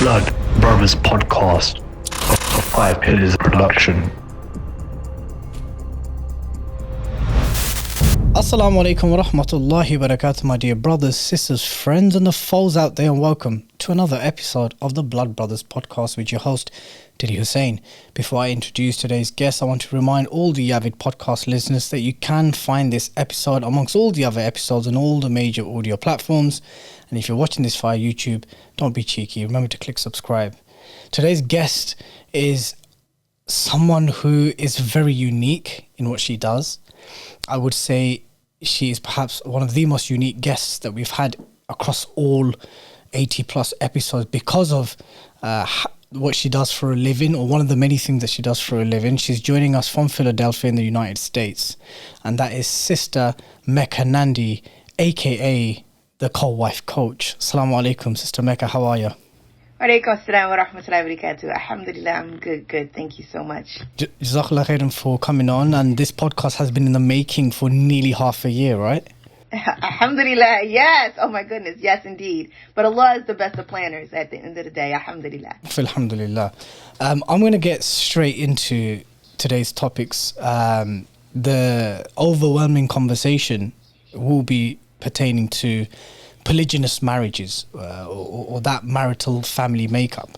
Blood Brothers podcast, a Five Pillars production. Assalamu alaikum wa rahmatullahi wa barakatuh, my dear brothers, sisters, friends and the foes out there, and welcome to another episode of the Blood Brothers podcast with your host, Dilly Hussain. Before I introduce today's guest, I want to remind all the avid podcast listeners that you can find this episode amongst all the other episodes on all the major audio platforms. And if you're watching this via YouTube, don't be cheeky. Remember to click subscribe. Today's guest is someone who is very unique in what she does. I would say she is perhaps one of the most unique guests that we've had across all 80 plus episodes because of what she does for a living, or one of the many things that she does for a living. She's joining us from Philadelphia in the United States, and that is Sister Mecca Nandi, aka the co-wife coach. Assalamu alaikum, Sister Mecca, how are you? Walaikum assalam wa rahmatullahi wa barakatuh. Alhamdulillah, I'm good. Thank you so much. Jazakallah khairan for coming on, and this podcast has been in the making for nearly half a year, right? Alhamdulillah, yes. Oh my goodness, yes indeed. But Allah is the best of planners at the end of the day. Alhamdulillah. Alhamdulillah. I'm going to get straight into today's topics. The overwhelming conversation will be pertaining to polygynous marriages or that marital family makeup.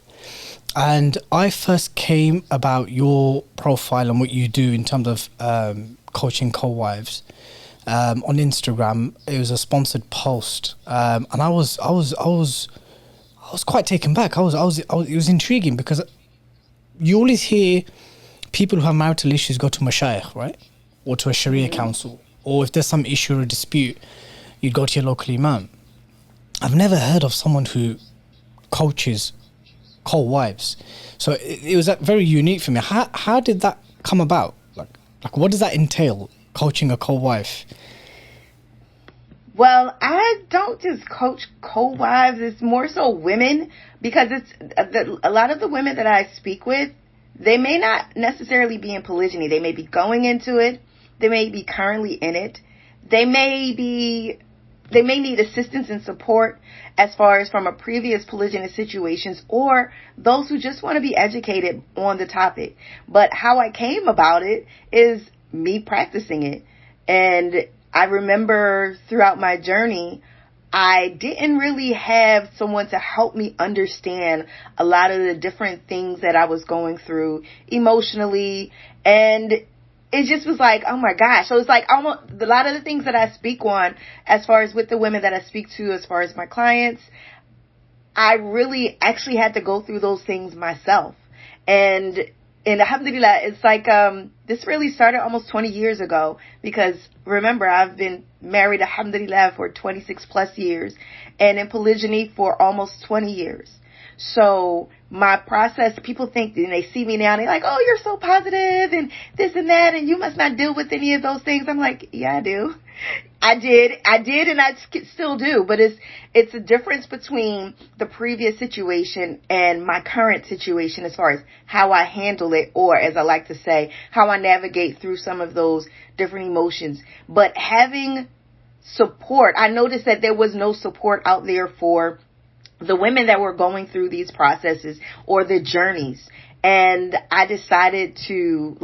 And I first came about your profile and what you do in terms of coaching co-wives on Instagram. It was a sponsored post, and I was quite taken back. It was intriguing because you always hear people who have marital issues go to Mashayikh, right, or to a Sharia council, or if there's some issue or dispute, you'd go to your local imam. I've never heard of someone who coaches co-wives, so it was very unique for me. How did that come about? Like what does that entail, coaching a co-wife? Well, I don't just coach co-wives. It's more so women, because it's a lot of the women that I speak with, they may not necessarily be in polygyny. They may be going into it. They may be currently in it. They may need assistance and support as far as from a previous polygynous situations, or those who just want to be educated on the topic. But how I came about it is me practicing it. And I remember throughout my journey, I didn't really have someone to help me understand a lot of the different things that I was going through emotionally, and it just was like, oh my gosh. So it's like almost a lot of the things that I speak on as far as with the women that I speak to, as far as my clients, I really actually had to go through those things myself. And alhamdulillah, it's like, this really started almost 20 years ago, because remember, I've been married, alhamdulillah, for 26 plus years, and in polygyny for almost 20 years. So my process, people think, and they see me now, and they're like, oh, you're so positive and this and that, and you must not deal with any of those things. I'm like, yeah, I do. I did, and I still do. But it's a difference between the previous situation and my current situation as far as how I handle it, or as I like to say, how I navigate through some of those different emotions. But having support, I noticed that there was no support out there for the women that were going through these processes or the journeys. And I decided to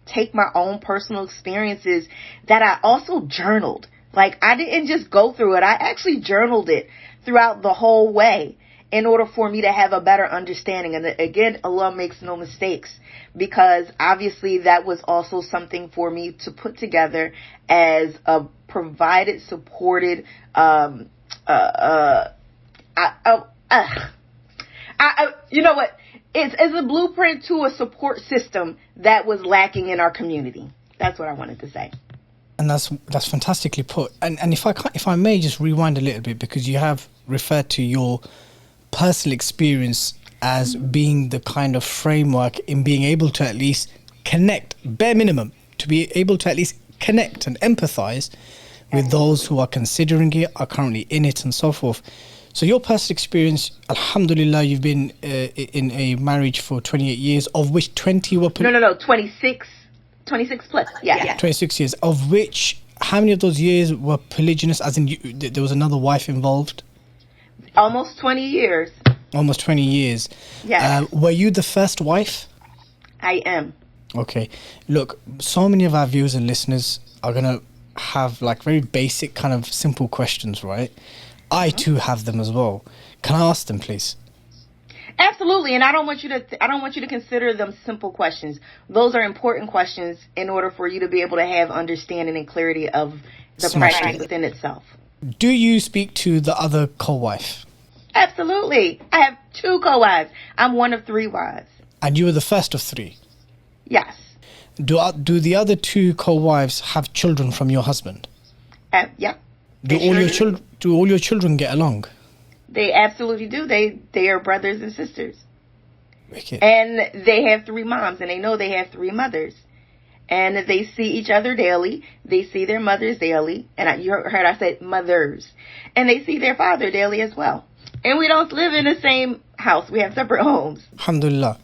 take my own personal experiences that I also journaled. I didn't just go through it. I actually journaled it throughout the whole way in order for me to have a better understanding. And again, Allah makes no mistakes, because obviously that was also something for me to put together as a provided, supported, you know what? It's a blueprint to a support system that was lacking in our community. That's what I wanted to say. And that's fantastically put. And if I may just rewind a little bit, because you have referred to your personal experience as being the kind of framework in being able to at least connect, bare minimum, to be able to at least connect and empathize with those who are considering it, are currently in it, and so forth. So your personal experience, alhamdulillah, you've been in a marriage for 28 years, of which 20 were... No, 26 plus. Yeah. 26 years, of which, how many of those years were polygynous, as in there was another wife involved? Almost 20 years. Almost 20 years. Yes. Were you the first wife? I am. Okay. Look, so many of our viewers and listeners are going to have like very basic kind of simple questions, right? I too have them as well. Can I ask them, please? Absolutely, and I don't want you to consider them simple questions. Those are important questions in order for you to be able to have understanding and clarity of the practice within itself. Do you speak to the other co-wife? Absolutely. I have 2 co-wives. I'm one of 3 wives. And you were the first of 3? Yes. Do the other 2 co-wives have children from your husband? Yep. Do all your children get along? They absolutely do. They are brothers and sisters. Wicked. And they have 3 moms, and they know they have 3 mothers. And they see each other daily. They see their mothers daily. And you heard I said mothers. And they see their father daily as well. And we don't live in the same house. We have separate homes. Alhamdulillah.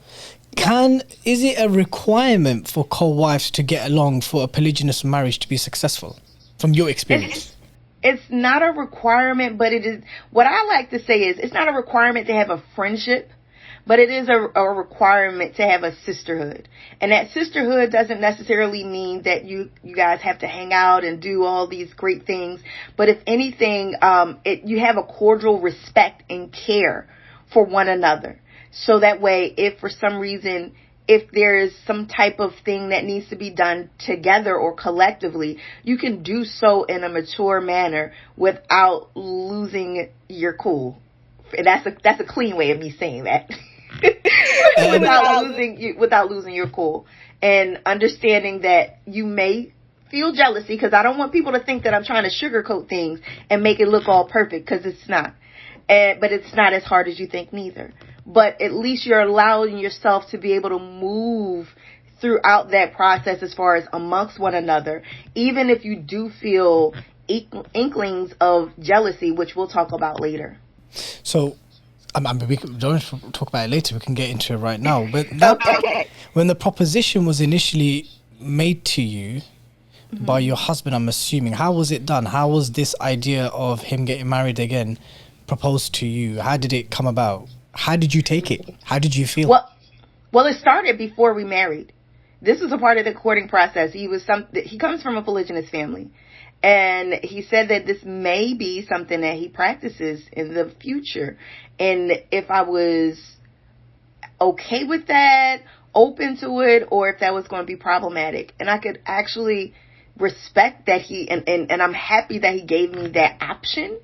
Is it a requirement for co-wives to get along for a polygynous marriage to be successful, from your experience? It's not a requirement, but it is, what I like to say is, it's not a requirement to have a friendship, but it is a requirement to have a sisterhood. And that sisterhood doesn't necessarily mean that you guys have to hang out and do all these great things. But if anything, you have a cordial respect and care for one another. So that way, if for some reason, if there is some type of thing that needs to be done together or collectively, you can do so in a mature manner without losing your cool. That's a clean way of me saying that. without losing your cool, and understanding that you may feel jealousy, because I don't want people to think that I'm trying to sugarcoat things and make it look all perfect, because it's not. But it's not as hard as you think neither. But at least you're allowing yourself to be able to move throughout that process as far as amongst one another, even if you do feel inklings of jealousy, which we'll talk about later. So, we don't talk about it later. We can get into it right now. But when the proposition was initially made to you by your husband, I'm assuming, how was it done? How was this idea of him getting married again proposed to you? How did it come about? How did you take it? How did you feel? Well, it started before we married. This was a part of the courting process. He comes from a polygynous family, and he said that this may be something that he practices in the future. And if I was okay with that, open to it, or if that was going to be problematic. And I could actually respect that and I'm happy that he gave me that option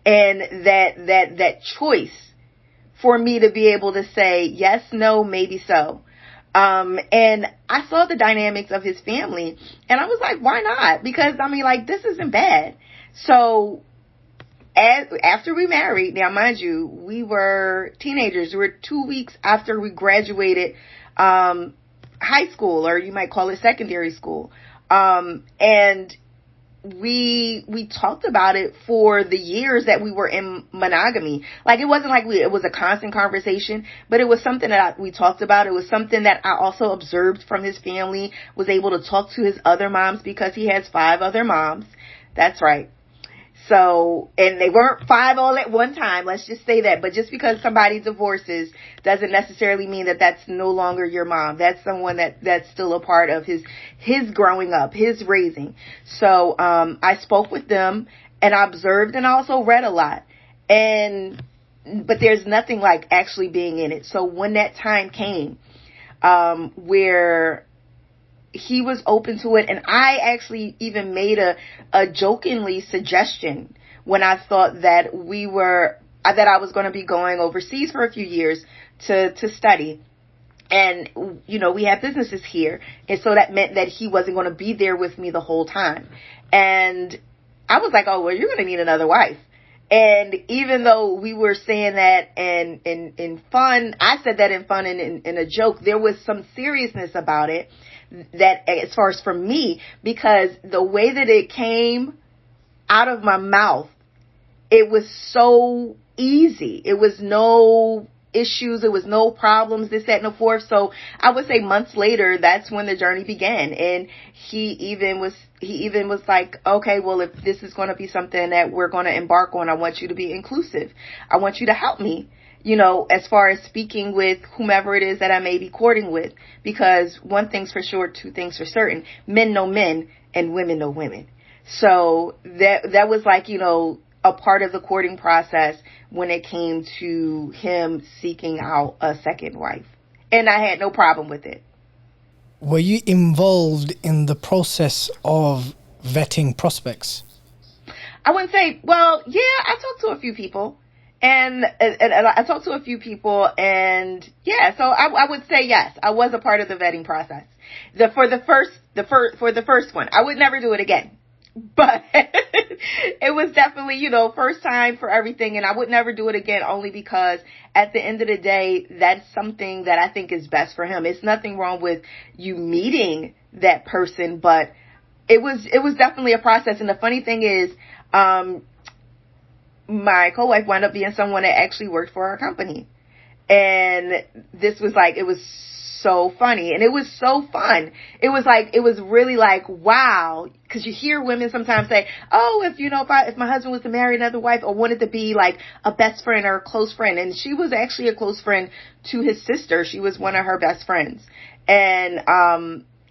and that choice for me to be able to say yes, no, maybe so. And I saw the dynamics of his family, and I was like, why not? Because this isn't bad. So after we married, now mind you, we were teenagers. We were 2 weeks after we graduated high school, or you might call it secondary school. And we talked about it for the years that we were in monogamy. It wasn't like it was a constant conversation, but it was something that we talked about. It was something that I also observed from his family, was able to talk to his other moms, because he has 5 other moms. That's right. So, and they weren't 5 all at one time. Let's just say that. But just because somebody divorces doesn't necessarily mean that that's no longer your mom. That's someone that's still a part of his growing up, his raising. So, I spoke with them, and I observed, and I also read a lot. But there's nothing like actually being in it. So when that time came, where he was open to it, and I actually even made a jokingly suggestion when I thought that I was going to be going overseas for a few years to study. And, we have businesses here. And so that meant that he wasn't going to be there with me the whole time. And I was like, oh, well, you're going to need another wife. And even though we were saying that in fun, I said that in fun and in a joke, there was some seriousness about it. That as far as for me, because the way that it came out of my mouth, it was so easy. It was no issues. It was no problems, this, that, and the fourth. So I would say months later, that's when the journey began. And he even was like, okay, well, if this is going to be something that we're going to embark on, I want you to be inclusive. I want you to help me. as far as speaking with whomever it is that I may be courting with, because one thing's for sure, two things for certain: men know men and women know women. So that was like, a part of the courting process when it came to him seeking out a second wife. And I had no problem with it. Were you involved in the process of vetting prospects? I wouldn't say, well, yeah, I talked to a few people. And I talked to a few people, and yeah, so I would say yes, I was a part of the vetting process. For the first one, I would never do it again. But it was definitely, first time for everything, and I would never do it again, only because at the end of the day, that's something that I think is best for him. It's nothing wrong with you meeting that person, but it was definitely a process. And the funny thing is, my co-wife wound up being someone that actually worked for our company. And this was like, it was so funny, and it was so fun. It was really like, wow. Cause you hear women sometimes say, oh, if my husband was to marry another wife, or wanted to be like a best friend or a close friend. And she was actually a close friend to his sister. She was one of her best friends. And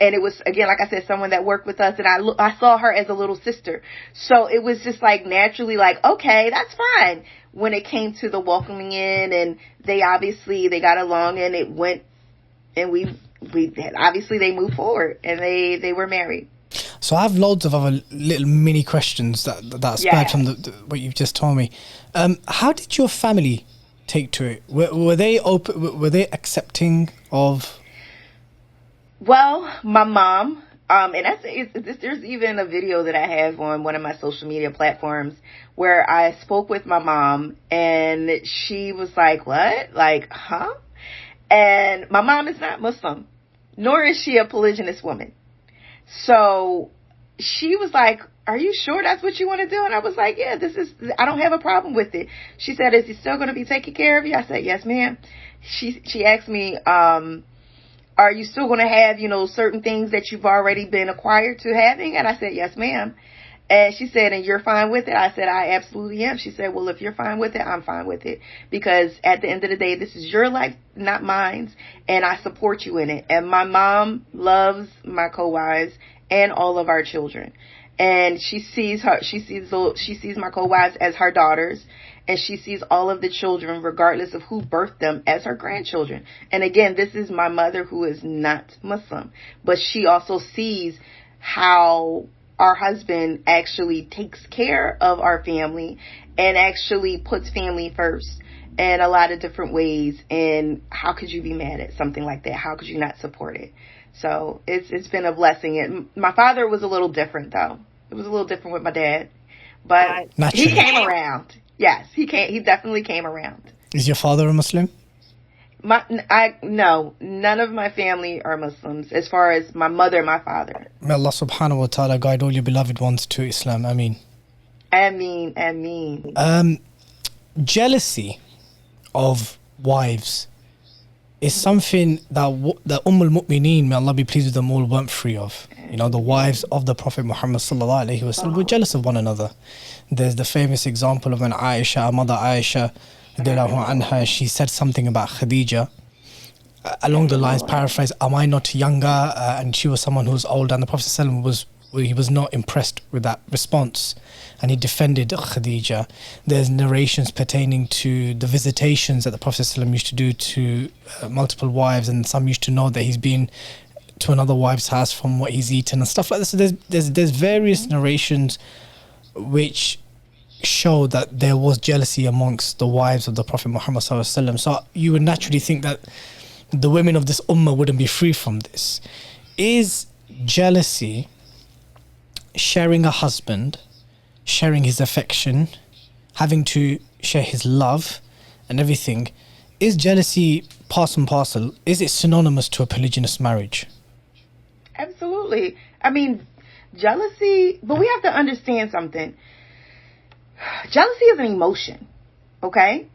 it was, again, like I said, someone that worked with us, and I saw her as a little sister. So it was just like naturally like, okay, that's fine. When it came to the welcoming in, and they got along, and it went, and we obviously they moved forward, and they were married. So I have loads of other little mini questions that spurred from what you've just told me. How did your family take to it? Were they open? Were they accepting of? Well, my mom, and there's even a video that I have on one of my social media platforms where I spoke with my mom, and she was like, what? Like, huh? And my mom is not Muslim, nor is she a polygynous woman. So she was like, are you sure that's what you want to do? And I was like, yeah, I don't have a problem with it. She said, is he still going to be taking care of you? I said, yes, ma'am. She asked me, are you still going to have, certain things that you've already been acquired to having? And I said, yes, ma'am. And she said, and you're fine with it? I said, I absolutely am. She said, well, if you're fine with it, I'm fine with it. Because at the end of the day, this is your life, not mine. And I support you in it. And my mom loves my co-wives and all of our children. And she sees my co-wives as her daughters. And she sees all of the children, regardless of who birthed them, as her grandchildren. And again, this is my mother, who is not Muslim. But she also sees how our husband actually takes care of our family and actually puts family first in a lot of different ways. And how could you be mad at something like that? How could you not support it? So it's been a blessing. And my father was a little different, though. It was a little different with my dad, but he came around. Yes, he definitely came around. Is your father a Muslim? No, none of my family are Muslims, as far as my mother and my father. May Allah subhanahu wa ta'ala guide all your beloved ones to Islam. Ameen. Ameen. Jealousy of wives is something that Umm-al-Mu'mineen, may Allah be pleased with them all, weren't free of. The wives of the Prophet Muhammad sallallahu alaihi wasallam were jealous of one another. There's the famous example of when Aisha, Mother Aisha, anha, she said something about Khadija along the lines, paraphrase, am I not younger? And she was someone who was older, and the Prophet ﷺ was not impressed with that response, and he defended Khadija. There's narrations pertaining to the visitations that the Prophet ﷺ used to do to multiple wives, and some used to know that he's been to another wife's house from what he's eaten and stuff like this. So there's various narrations which show that there was jealousy amongst the wives of the Prophet Muhammad ﷺ. So you would naturally think that the women of this ummah wouldn't be free from this. Is jealousy sharing a husband, sharing his affection, having to share his love and everything? Is jealousy part and parcel? Is it synonymous to a polygynous marriage? Absolutely. I mean, jealousy, but we have to understand something. Jealousy is an emotion, okay?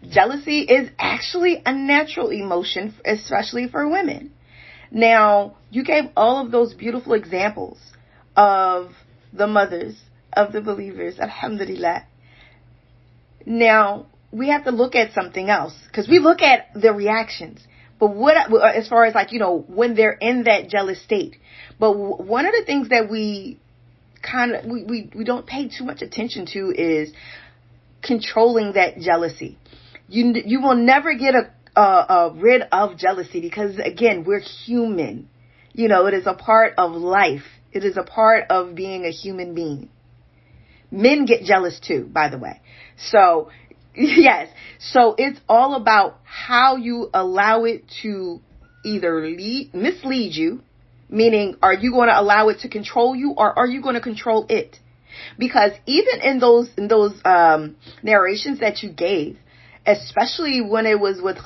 Jealousy is actually a natural emotion, especially for women. Now, you gave all of those beautiful examples of the mothers of the believers, alhamdulillah. Now, we have to look at something else, because we look at the reactions. But what, as far as like, you know, when they're in that jealous state. But one of the things that we don't pay too much attention to is controlling that jealousy. You will never get rid of jealousy, because again, we're human. You know, it is a part of life. It is a part of being a human being. Men get jealous too, by the way. So, yes. So it's all about how you allow it to either mislead you, meaning are you going to allow it to control you, or are you going to control it? Because even in those narrations that you gave, especially when it was with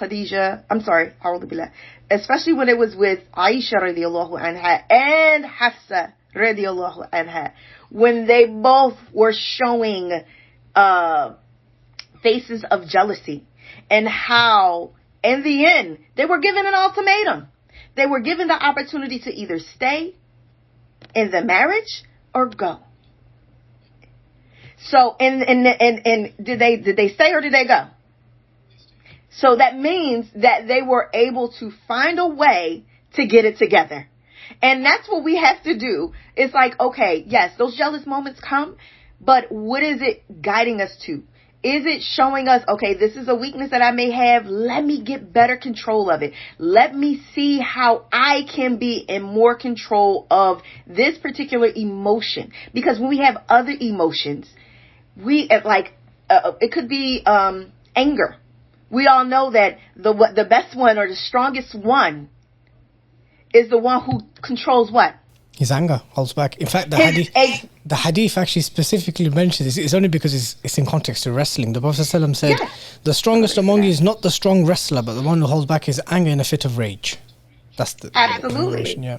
especially when it was with Aisha radiallahu anha and Hafsa radiallahu anha, when they both were showing faces of jealousy, and how in the end they were given an ultimatum. They were given the opportunity to either stay in the marriage or go. So, and did they stay or did they go? So that means that they were able to find a way to get it together. And that's what we have to do. It's like, okay, yes, those jealous moments come, but what is it guiding us to? Is it showing us, okay, this is a weakness that I may have. Let me get better control of it. Let me see how I can be in more control of this particular emotion. Because when we have other emotions, it could be anger. We all know that the best one, or the strongest one, is the one who controls what? His anger holds back. In fact, the hadith actually specifically mentions this. It's only because it's in context to wrestling. The Prophet ﷺ said, the strongest among you is not the strong wrestler, but the one who holds back his anger in a fit of rage. That's the absolutely. Yeah.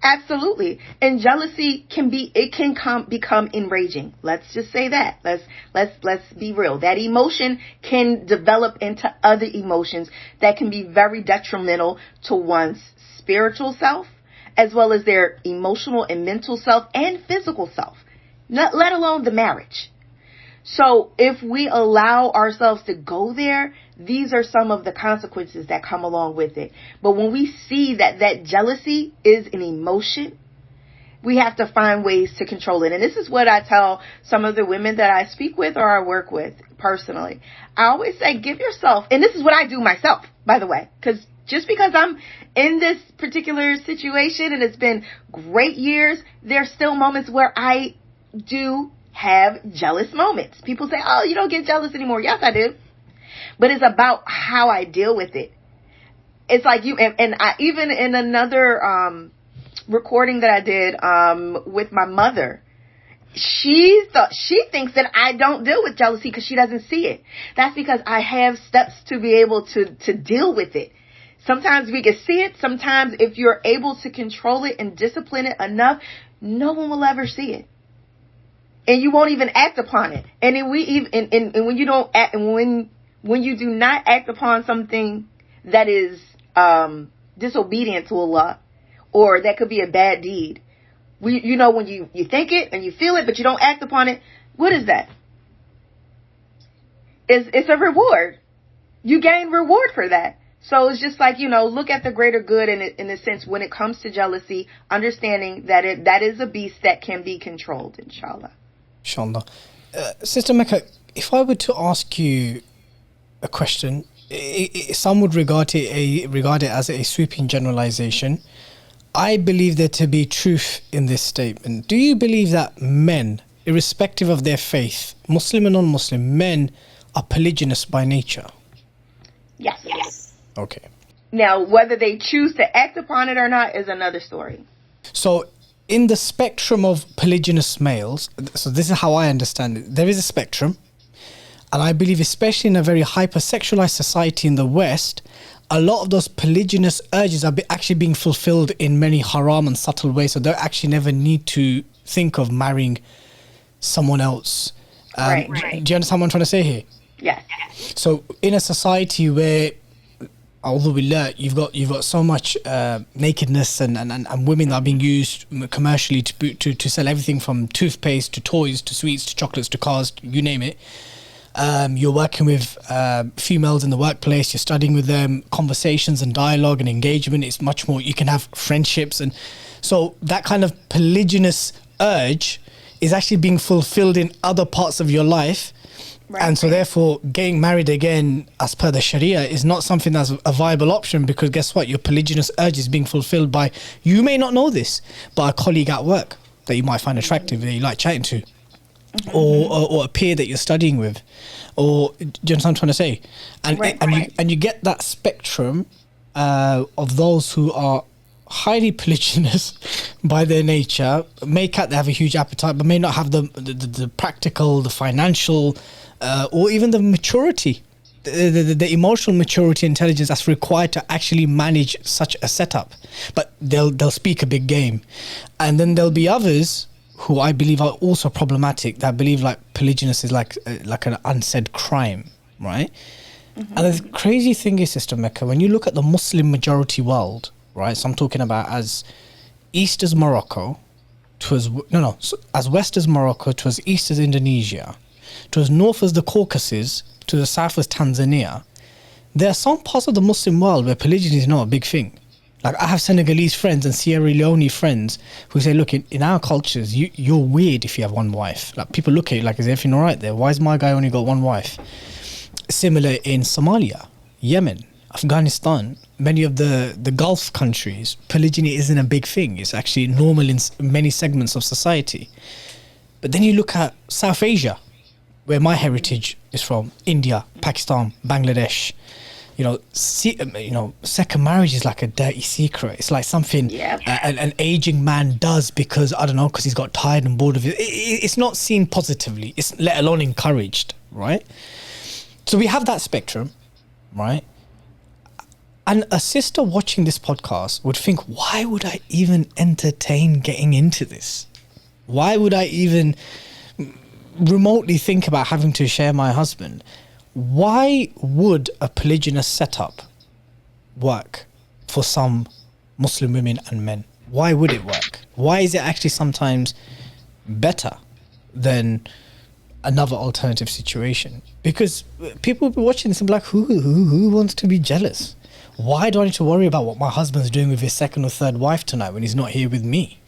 Absolutely. And jealousy can become enraging. Let's just say that. Let's be real. That emotion can develop into other emotions that can be very detrimental to one's spiritual self, as well as their emotional and mental self and physical self, let alone the marriage. So if we allow ourselves to go there, these are some of the consequences that come along with it. But when we see that jealousy is an emotion, we have to find ways to control it. And this is what I tell some of the women that I speak with or I work with personally. I always say, give yourself, and this is what I do myself, by the way, because just because I'm in this particular situation and it's been great years, there's still moments where I do have jealous moments. People say, oh, you don't get jealous anymore. Yes, I do. But it's about how I deal with it. It's like I even in another recording that I did with my mother, she thinks that I don't deal with jealousy because she doesn't see it. That's because I have steps to be able to deal with it. Sometimes we can see it. Sometimes if you're able to control it and discipline it enough, no one will ever see it. And you won't even act upon it. And then when you don't act, and when you do not act upon something that is disobedient to Allah, or that could be a bad deed, when you think it and you feel it, but you don't act upon it, what is that? It's a reward. You gain reward for that. So it's just like, look at the greater good in a sense when it comes to jealousy, understanding that that is a beast that can be controlled, inshallah. Inshallah. Sister Mecca, if I were to ask you a question, some would regard it as a sweeping generalization. I believe there to be truth in this statement. Do you believe that men, irrespective of their faith, Muslim and non-Muslim, men are polygynous by nature? Yes. Okay. Now, whether they choose to act upon it or not is another story. So, in the spectrum of polygynous males, so this is how I understand it, there is a spectrum. And I believe, especially in a very hypersexualized society in the West, a lot of those polygynous urges are actually being fulfilled in many haram and subtle ways. So they actually never need to think of marrying someone else. Right. Do you understand what I'm trying to say here? Yes. So in a society where, although you've got so much nakedness and women that are being used commercially to sell everything from toothpaste to toys to sweets to chocolates to cars, you name it. you're working with females in the workplace, you're studying with them, conversations and dialogue and engagement, it's much more, you can have friendships. And so that kind of polygynous urge is actually being fulfilled in other parts of your life. Right. And so therefore getting married again as per the Sharia is not something that's a viable option, because guess what, your polygynous urge is being fulfilled by, you may not know this, but a colleague at work that you might find attractive, that you like chatting to, or a peer that you're studying with, or do you understand what I'm trying to say? And you get that spectrum of those who are highly polygynous by their nature, they have a huge appetite, but may not have the practical, the financial, or even the maturity, the emotional maturity, intelligence that's required to actually manage such a setup. But they'll speak a big game. And then there'll be others who I believe are also problematic, that believe like polygynous is like an unsaid crime, right? And the crazy thing is, Sister Mecca, when you look at the Muslim majority world, right? So I'm talking about as east as Morocco, as west as Morocco, to as east as Indonesia, to as north as the Caucasus, to the south as Tanzania. There are some parts of the Muslim world where polygyny is not a big thing. Like, I have Senegalese friends and Sierra Leone friends who say, look, in our cultures, you're weird if you have one wife. Like, people look at you like, is everything all right there? Why is my guy only got one wife? Similar in Somalia, Yemen, Afghanistan, many of the Gulf countries, polygyny isn't a big thing. It's actually normal in many segments of society. But then you look at South Asia, where my heritage is from, India, Pakistan, Bangladesh. Second marriage is like a dirty secret. It's like something an aging man does because, I don't know, because he's got tired and bored of it. It's not seen positively, it's let alone encouraged, right? So we have that spectrum, right? And a sister watching this podcast would think, why would I even entertain getting into this? Why would I even remotely think about having to share my husband? Why would a polygynous setup work for some Muslim women and men? Why would it work? Why is it actually sometimes better than another alternative situation? Because people will be watching this and be like, who wants to be jealous? Why do I need to worry about what my husband's doing with his second or third wife tonight when he's not here with me?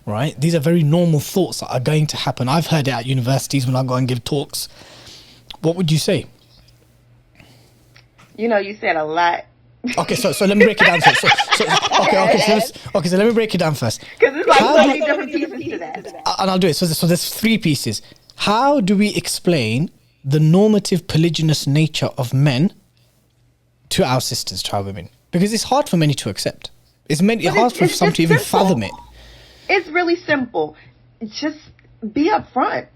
Right? These are very normal thoughts that are going to happen. I've heard it at universities when I go and give talks. What would you say? You said a lot. Okay, so let me break it down first. So let me break it down first. Because there's like so many different pieces to that. And I'll do it. So there's three pieces. How do we explain the normative polygynous nature of men to our sisters, to our women? Because it's hard for many to accept. It's hard for some to even fathom it. It's really simple. Just be upfront.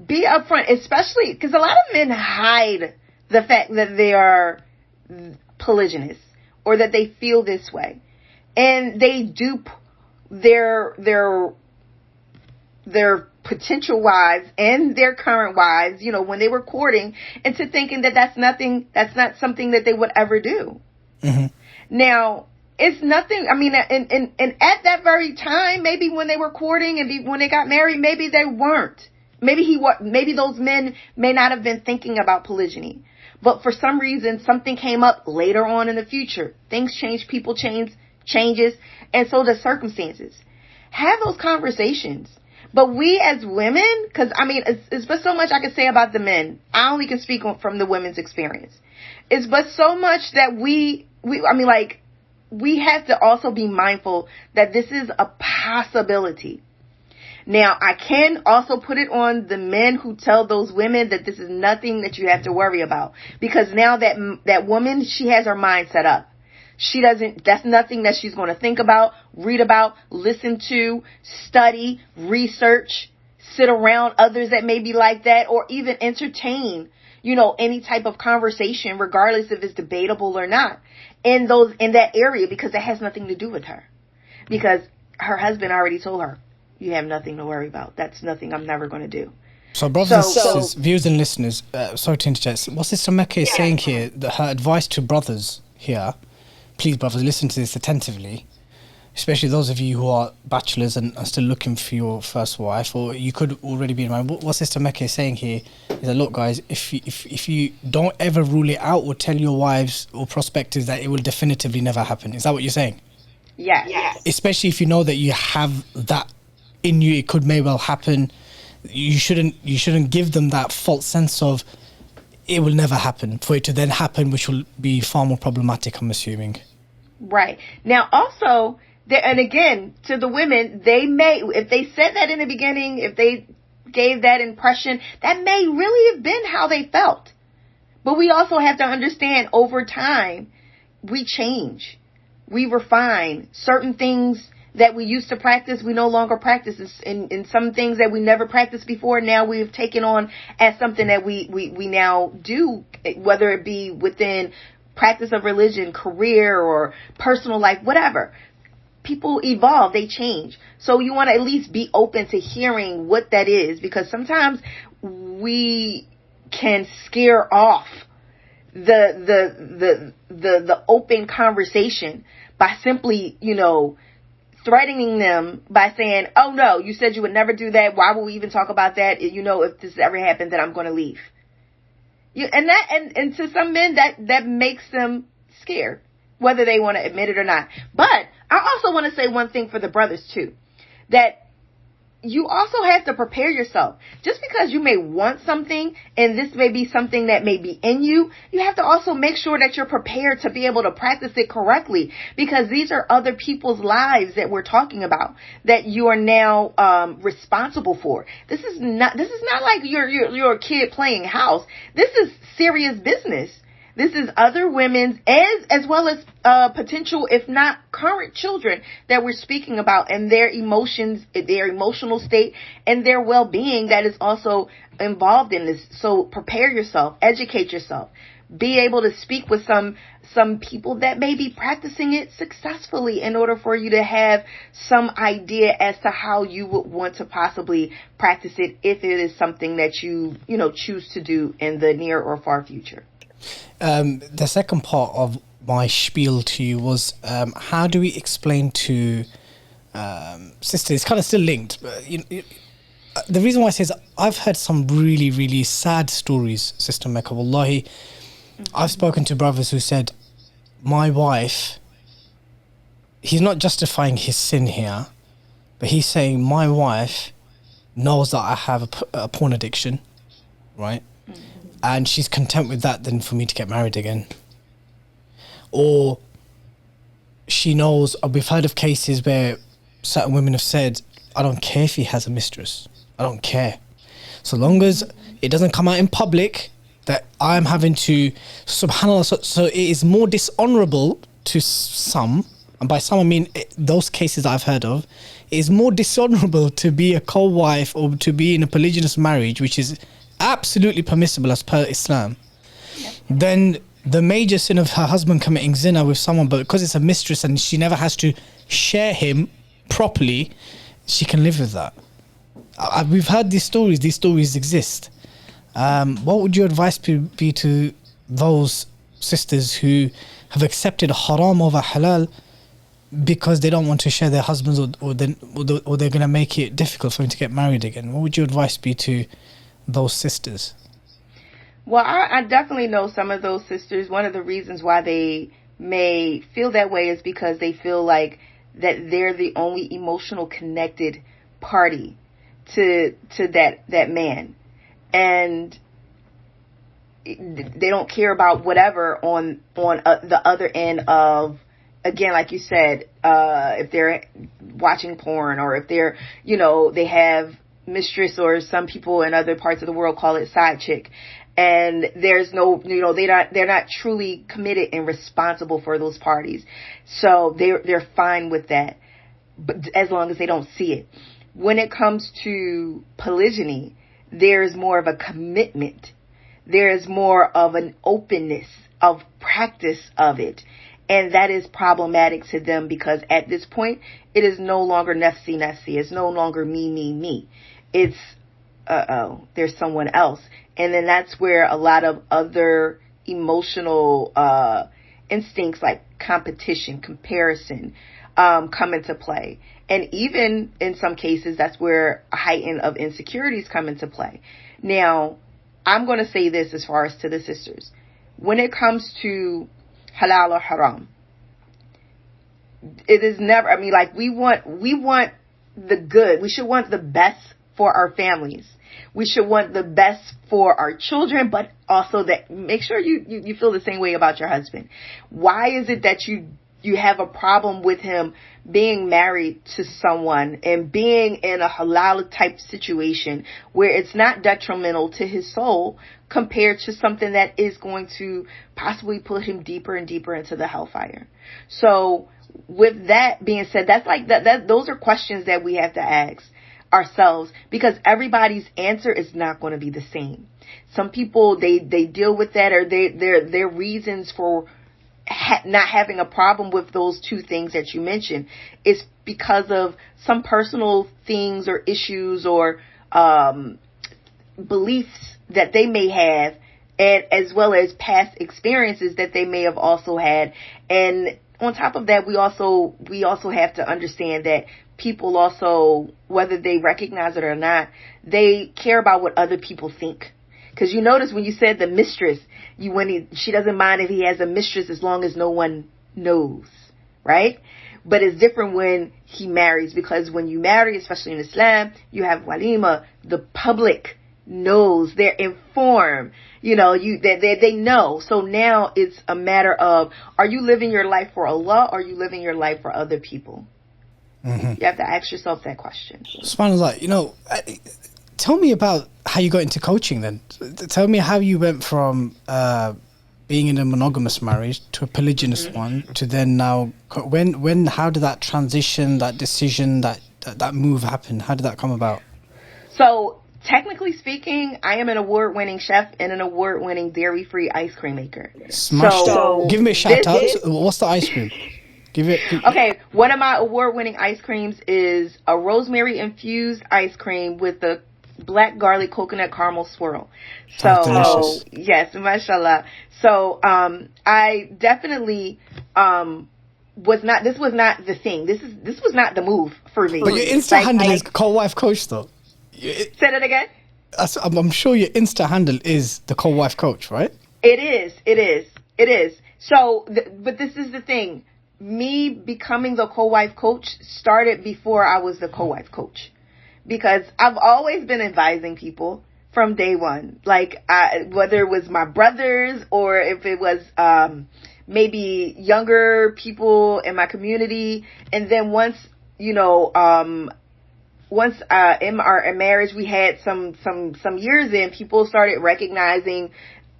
Be upfront, especially because a lot of men hide the fact that they are polygynous or that they feel this way, and they dupe their potential wives and their current wives, when they were courting, into thinking that that's not something that they would ever do. Now, it's nothing. I mean, and at that very time, maybe when they were courting and when they got married, maybe they weren't. Maybe those men may not have been thinking about polygyny. But for some reason, something came up later on in the future. Things change, people changes, and so does circumstances. Have those conversations. But we as women, because it's but so much I can say about the men. I only can speak from the women's experience. It's but so much that we have to also be mindful that this is a possibility. Now, I can also put it on the men who tell those women that this is nothing that you have to worry about. Because now that woman, she has her mind set up. That's nothing that she's going to think about, read about, listen to, study, research, sit around others that may be like that, or even entertain, any type of conversation, regardless if it's debatable or not, in that area, because it has nothing to do with her. Because her husband already told her, you have nothing to worry about. That's nothing I'm never going to do. So, brothers and sisters, viewers and listeners, sorry to interject. What Sister Mecca is saying here, that her advice to brothers here, please, brothers, listen to this attentively. especially those of you who are bachelors and are still looking for your first wife, or you could already be in mind. What Sister Mecca is saying here is that, look, guys, if you don't ever rule it out or tell your wives or prospectors that it will definitively never happen. Is that what you're saying? Yes. Especially if you know that you have that in you, it could may well happen. You shouldn't give them that false sense of it will never happen, for it to then happen, which will be far more problematic, I'm assuming. Right. Now, also, and again, to the women, they may, if they said that in the beginning, if they gave that impression, that may really have been how they felt. But we also have to understand, over time, we change. We refine. Certain things that we used to practice, we no longer practice. In some things that we never practiced before, now we've taken on as something that we now do, whether it be within practice of religion, career, or personal life, whatever. People evolve, they change. So you want to at least be open to hearing what that is, because sometimes we can scare off the open conversation by simply, threatening them by saying, oh no, you said you would never do that. Why would we even talk about that? If this ever happens, then I'm going to leave. And to some men that makes them scared, whether they want to admit it or not. But I also want to say one thing for the brothers too, that you also have to prepare yourself. Just because you may want something, and this may be something that may be in you, you have to also make sure that you're prepared to be able to practice it correctly, because these are other people's lives that we're talking about, that you are now responsible for. This is not like you're a kid playing house. This is serious business. This is other women's as well as potential, if not current, children that we're speaking about, and their emotions, their emotional state, and their well-being that is also involved in this. So prepare yourself, educate yourself, be able to speak with some people that may be practicing it successfully, in order for you to have some idea as to how you would want to possibly practice it, if it is something that you choose to do in the near or far future. The second part of my spiel to you was, how do we explain to sisters? It's kind of still linked, but the reason why I say is I've heard some really, really sad stories, Sister Mecca. Wallahi, I've spoken to brothers who said, my wife, he's not justifying his sin here, but he's saying my wife knows that I have a porn addiction, right? And she's content with that than for me to get married again. Or she knows, we've heard of cases where certain women have said, I don't care if he has a mistress. I don't care. So long as it doesn't come out in public that I'm having to, subhanAllah, so it is more dishonorable to some, and by some I mean those cases I've heard of, it is more dishonorable to be a co-wife or to be in a polygynous marriage, which is absolutely permissible as per Islam, then the major sin of her husband committing zina with someone, but because it's a mistress and she never has to share him properly, she can live with that. We've heard these stories exist. What would your advice be to those sisters who have accepted haram over halal because they don't want to share their husbands, or they're going to make it difficult for them to get married again? What would your advice be to those sisters? Well, I definitely know some of those sisters. One of the reasons why they may feel that way is because they feel like that they're the only emotional connected party to that man, and they don't care about whatever on the other end of, again, like you said, if they're watching porn, or if they're they have mistress, or some people in other parts of the world call it side chick, and there's no, they're not truly committed and responsible for those parties, so they're fine with that, but as long as they don't see it. When it comes to polygyny, there's more of a commitment, there's more of an openness of practice of it, and that is problematic to them, because at this point it is no longer nafsi, it's no longer me. It's, there's someone else. And then that's where a lot of other emotional instincts like competition, comparison, come into play. And even in some cases, that's where a heighten of insecurities come into play. Now, I'm going to say this as far as to the sisters. When it comes to halal or haram, it is never, I mean, like, we want the good. We should want the best for our families. We should want the best for our children, but also that make sure you feel the same way about your husband. Why is it that you have a problem with him being married to someone and being in a halal type situation where it's not detrimental to his soul compared to something that is going to possibly put him deeper and deeper into the hellfire? So with that being said, that's like that those are questions that we have to ask ourselves, because everybody's answer is not going to be the same. Some people, they deal with that, or their reasons for not having a problem with those two things that you mentioned is because of some personal things or issues or beliefs that they may have, and as well as past experiences that they may have also had. And on top of that, we also have to understand that people also, whether they recognize it or not, they care about what other people think. Because you notice when you said the mistress, she doesn't mind if he has a mistress as long as no one knows, right? But it's different when he marries, because when you marry, especially in Islam, you have walima. The public knows, they're informed, they know. So now it's a matter of, are you living your life for Allah, or are you living your life for other people? You have to ask yourself that question. SubhanAllah, tell me about how you got into coaching then. Tell me how you went from being in a monogamous marriage to a polygynous one to then now, how did that transition, that decision, that move happen? How did that come about? So, technically speaking, I am an award-winning chef and an award-winning dairy-free ice cream maker. So give me a shout out. What's the ice cream? Okay, one of my award-winning ice creams is a rosemary-infused ice cream with the black garlic coconut caramel swirl. Delicious. Yes, mashallah. So, I definitely this was not the thing. This was not the move for me. But your Insta handle is co-wife coach, though. Say that again? I'm sure your Insta handle is the co-wife coach, right? It is. So, but this is the thing. Me becoming the co-wife coach started before I was the co-wife coach, because I've always been advising people from day one, like whether it was my brothers or if it was maybe younger people in my community. And then once in our marriage we had some years in, people started recognizing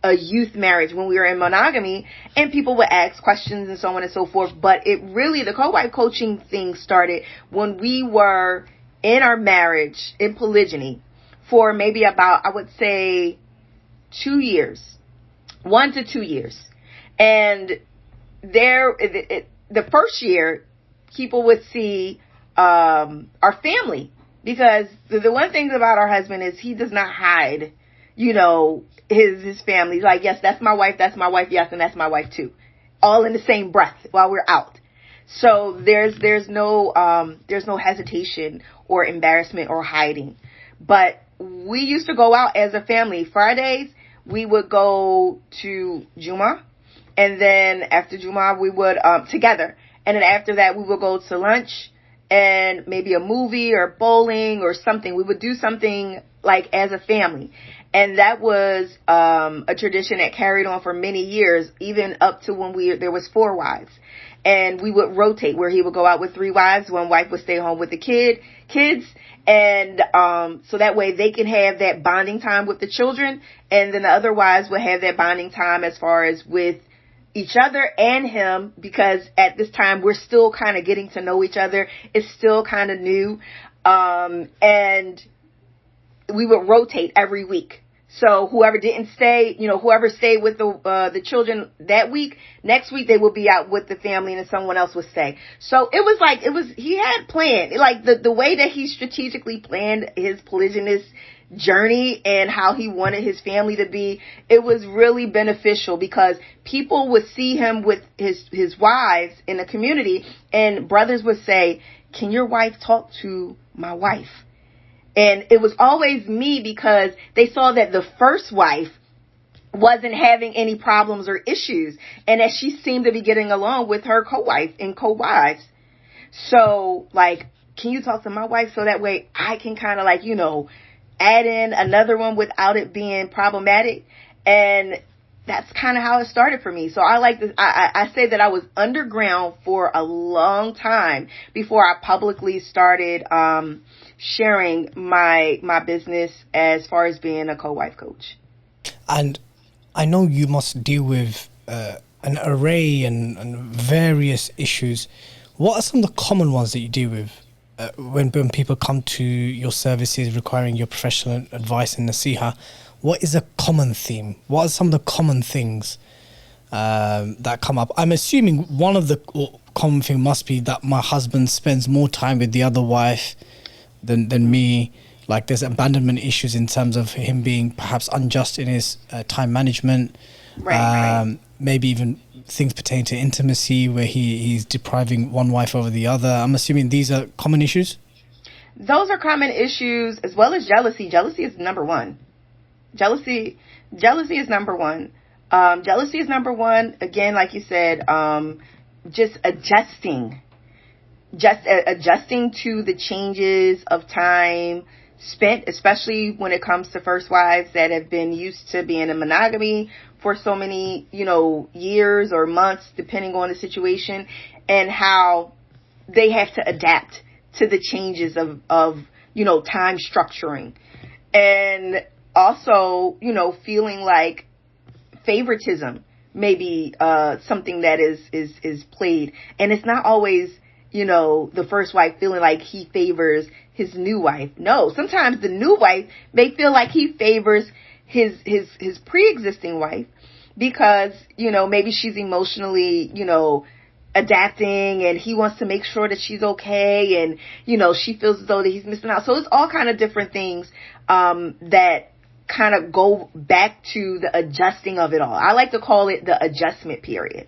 a youth marriage when we were in monogamy, and people would ask questions and so on and so forth. But the co-wife coaching thing started when we were in our marriage in polygyny for maybe about, I would say, 2 years, 1 to 2 years. And the first year, people would see our family, because the one thing about our husband is he does not hide, his family. Like, yes, that's my wife, yes, and that's my wife too, all in the same breath while we're out. So there's no hesitation or embarrassment or hiding. But we used to go out as a family. Fridays we would go to Juma, and then after Juma we would together, and then after that we would go to lunch and maybe a movie or bowling or something. We would do something like as a family. And that was a tradition that carried on for many years, even up to when there was 4 wives. And we would rotate, where he would go out with 3 wives, 1 wife would stay home with the kids. And so that way they can have that bonding time with the children. And then the other wives would have that bonding time as far as with each other and him, because at this time we're still kind of getting to know each other. It's still kind of new. And we would rotate every week. So whoever didn't stay, whoever stayed with the children that week, next week they would be out with the family and then someone else would stay. So he had planned, like the way that he strategically planned his polygynous journey and how he wanted his family to be, it was really beneficial because people would see him with his wives in the community, and brothers would say, "Can your wife talk to my wife?" And it was always me because they saw that the first wife wasn't having any problems or issues, and that she seemed to be getting along with her co-wife and co-wives. So, like, can you talk to my wife so that way I can kind of, like, you know, add in another one without it being problematic? And that's kind of how it started for me. So I say that I was underground for a long time before I publicly started sharing my business as far as being a co-wife coach. And I know you must deal with an array and various issues. What are some of the common ones that you deal with when people come to your services requiring your professional advice and nasiha? What is a common theme? What are some of the common things that come up? I'm assuming one of the common thing must be that my husband spends more time with the other wife than me. Like, there's abandonment issues in terms of him being perhaps unjust in his time management. Right. Maybe even things pertaining to intimacy where he's depriving one wife over the other. I'm assuming these are common issues? Those are common issues, as well as jealousy. Jealousy is number one. Jealousy is number one. Jealousy is number one. Again, like you said, just adjusting to the changes of time spent, especially when it comes to first wives that have been used to being in monogamy for so many, years or months, depending on the situation, and how they have to adapt to the changes of time structuring. And also, feeling like favoritism may be something that is played. And it's not always, the first wife feeling like he favors his new wife. No, sometimes the new wife may feel like he favors his pre-existing wife because, maybe she's emotionally, adapting, and he wants to make sure that she's okay, and, she feels as though that he's missing out. So it's all kind of different things that kind of go back to the adjusting of it all. I like to call it the adjustment period.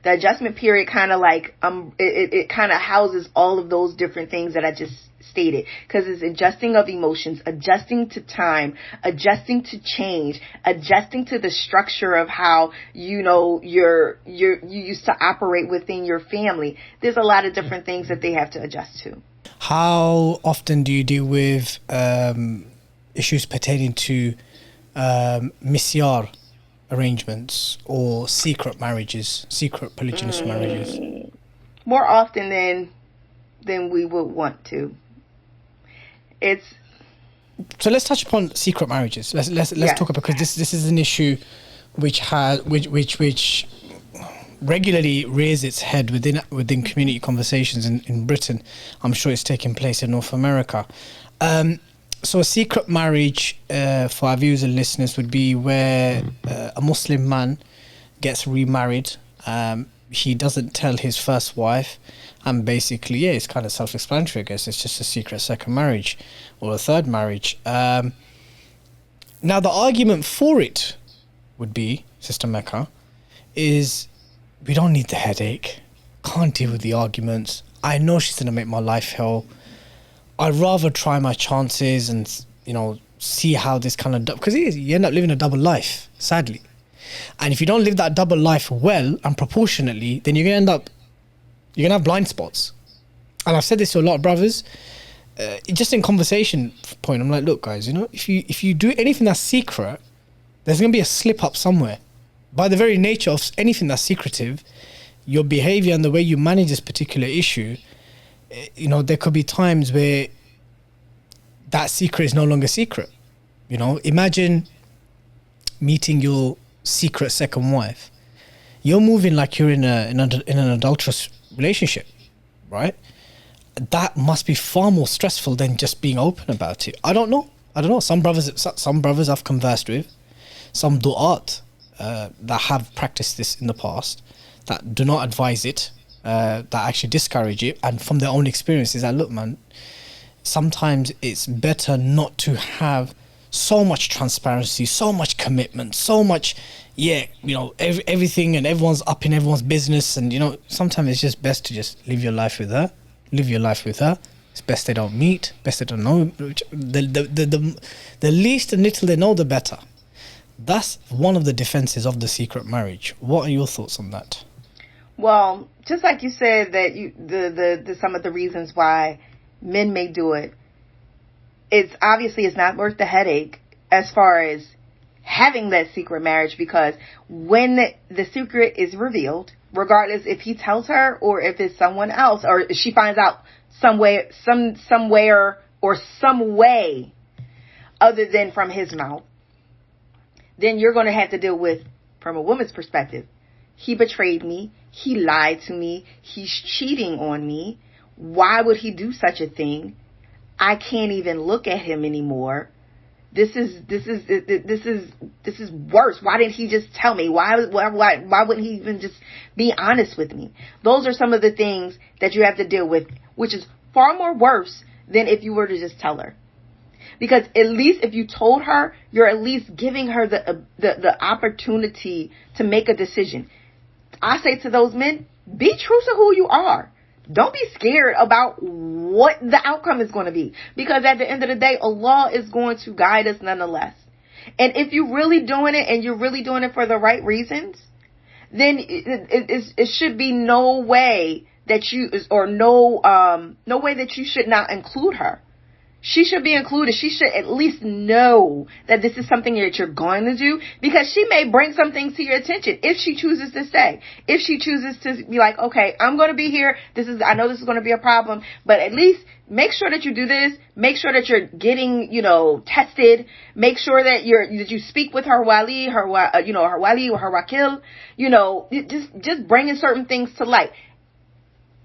The adjustment period kind of like, it kind of houses all of those different things that I just stated, because it's adjusting of emotions, adjusting to time, adjusting to change, adjusting to the structure of how, you used to operate within your family. There's a lot of different things that they have to adjust to. How often do you deal with issues pertaining to Misyar arrangements or secret marriages, secret polygynous marriages? More often than we would want to. So let's touch upon secret marriages. Let's talk about, because this is an issue which regularly rears its head within community conversations in Britain. I'm sure it's taking place in North America. So a secret marriage, for our viewers and listeners, would be where a Muslim man gets remarried. He doesn't tell his first wife, and basically, it's kind of self-explanatory, I guess. It's just a secret second marriage or a third marriage. Now, the argument for it would be, Sister Mecca, is we don't need the headache. Can't deal with the arguments. I know she's going to make my life hell. I'd rather try my chances and, see how this kind of... Because you end up living a double life, sadly. And if you don't live that double life well and proportionately, then you're going to have blind spots. And I've said this to a lot of brothers, just in conversation point. I'm like, look, guys, if you do anything that's secret, there's going to be a slip up somewhere. By the very nature of anything that's secretive, your behavior and the way you manage this particular issue, there could be times where that secret is no longer secret. Imagine meeting your secret second wife. You're moving like you're in an adulterous relationship, right? That must be far more stressful than just being open about it. I don't know. Some brothers I've conversed with, some du'at that have practiced this in the past, that do not advise it, that actually discourage it, and from their own experiences, that look, man, sometimes it's better not to have so much transparency, so much commitment, so much, everything, and everyone's up in everyone's business. And, sometimes it's just best to just live your life with her. It's best they don't meet, best they don't know. The least and little they know, the better. That's one of the defenses of the secret marriage. What are your thoughts on that? Well, just like you said that the some of the reasons why men may do it, it's not worth the headache as far as having that secret marriage, because when the secret is revealed, regardless if he tells her or if it's someone else, or she finds out somewhere or some way other than from his mouth, then you're going to have to deal with, from a woman's perspective, he betrayed me. He lied to me. He's cheating on me. Why would he do such a thing? I can't even look at him anymore. This is worse. Why didn't he just tell me? Why wouldn't he even just be honest with me? Those are some of the things that you have to deal with, which is far more worse than if you were to just tell her. Because at least if you told her, you're at least giving her the opportunity to make a decision. I say to those men, be true to who you are. Don't be scared about what the outcome is going to be. Because at the end of the day, Allah is going to guide us nonetheless. And if you're really doing it and you're really doing it for the right reasons, then it should be no way that you should not include her. She should be included. She should at least know that this is something that you're going to do, because she may bring some things to your attention if she chooses to stay. If she chooses to be like, okay, I'm going to be here. I know this is going to be a problem, but at least make sure that you do this. Make sure that you're getting, tested. Make sure that you speak with her wali, her wali or her wakil, just bringing certain things to light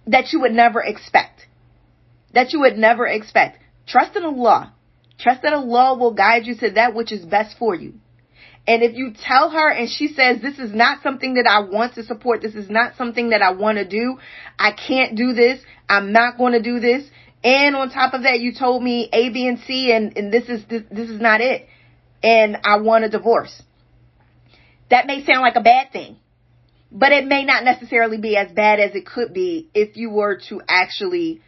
that you would never expect. Trust in Allah. Trust that Allah will guide you to that which is best for you. And if you tell her and she says, this is not something that I want to support, this is not something that I want to do, I can't do this, I'm not going to do this, and on top of that, you told me A, B, and C, and this is not it, and I want a divorce. That may sound like a bad thing, but it may not necessarily be as bad as it could be if you were to actually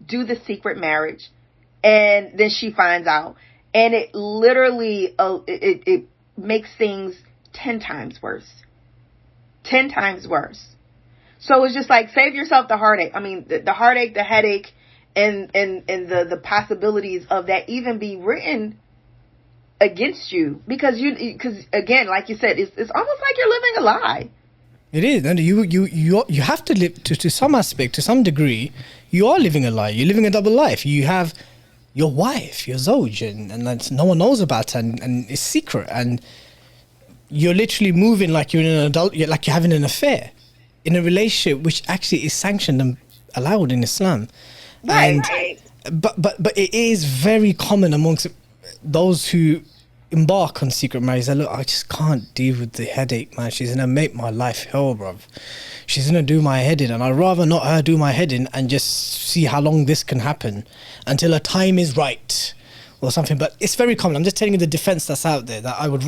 do the secret marriage, and then she finds out, and it literally it makes things 10 times worse. So it's just like, save yourself the heartache. I mean, the heartache, the headache, and the possibilities of that even be written against you, because again, like you said, it's almost like you're living a lie. It is, and you have to live to some aspect, to some degree. You are living a lie. You're living a double life. You have your wife, your Zawj, and that's, no one knows about her, and it's secret. And you're literally moving like you're in an adult, like you're having an affair in a relationship which actually is sanctioned and allowed in Islam. Right. But it is very common amongst those who embark on secret marriage. Look, I just can't deal with the headache, man. She's gonna make my life hell, bruv. She's gonna do my head in, and I'd rather not her do my head in and just see how long this can happen until a time is right or something. But it's very common. I'm just telling you the defense that's out there, that I'd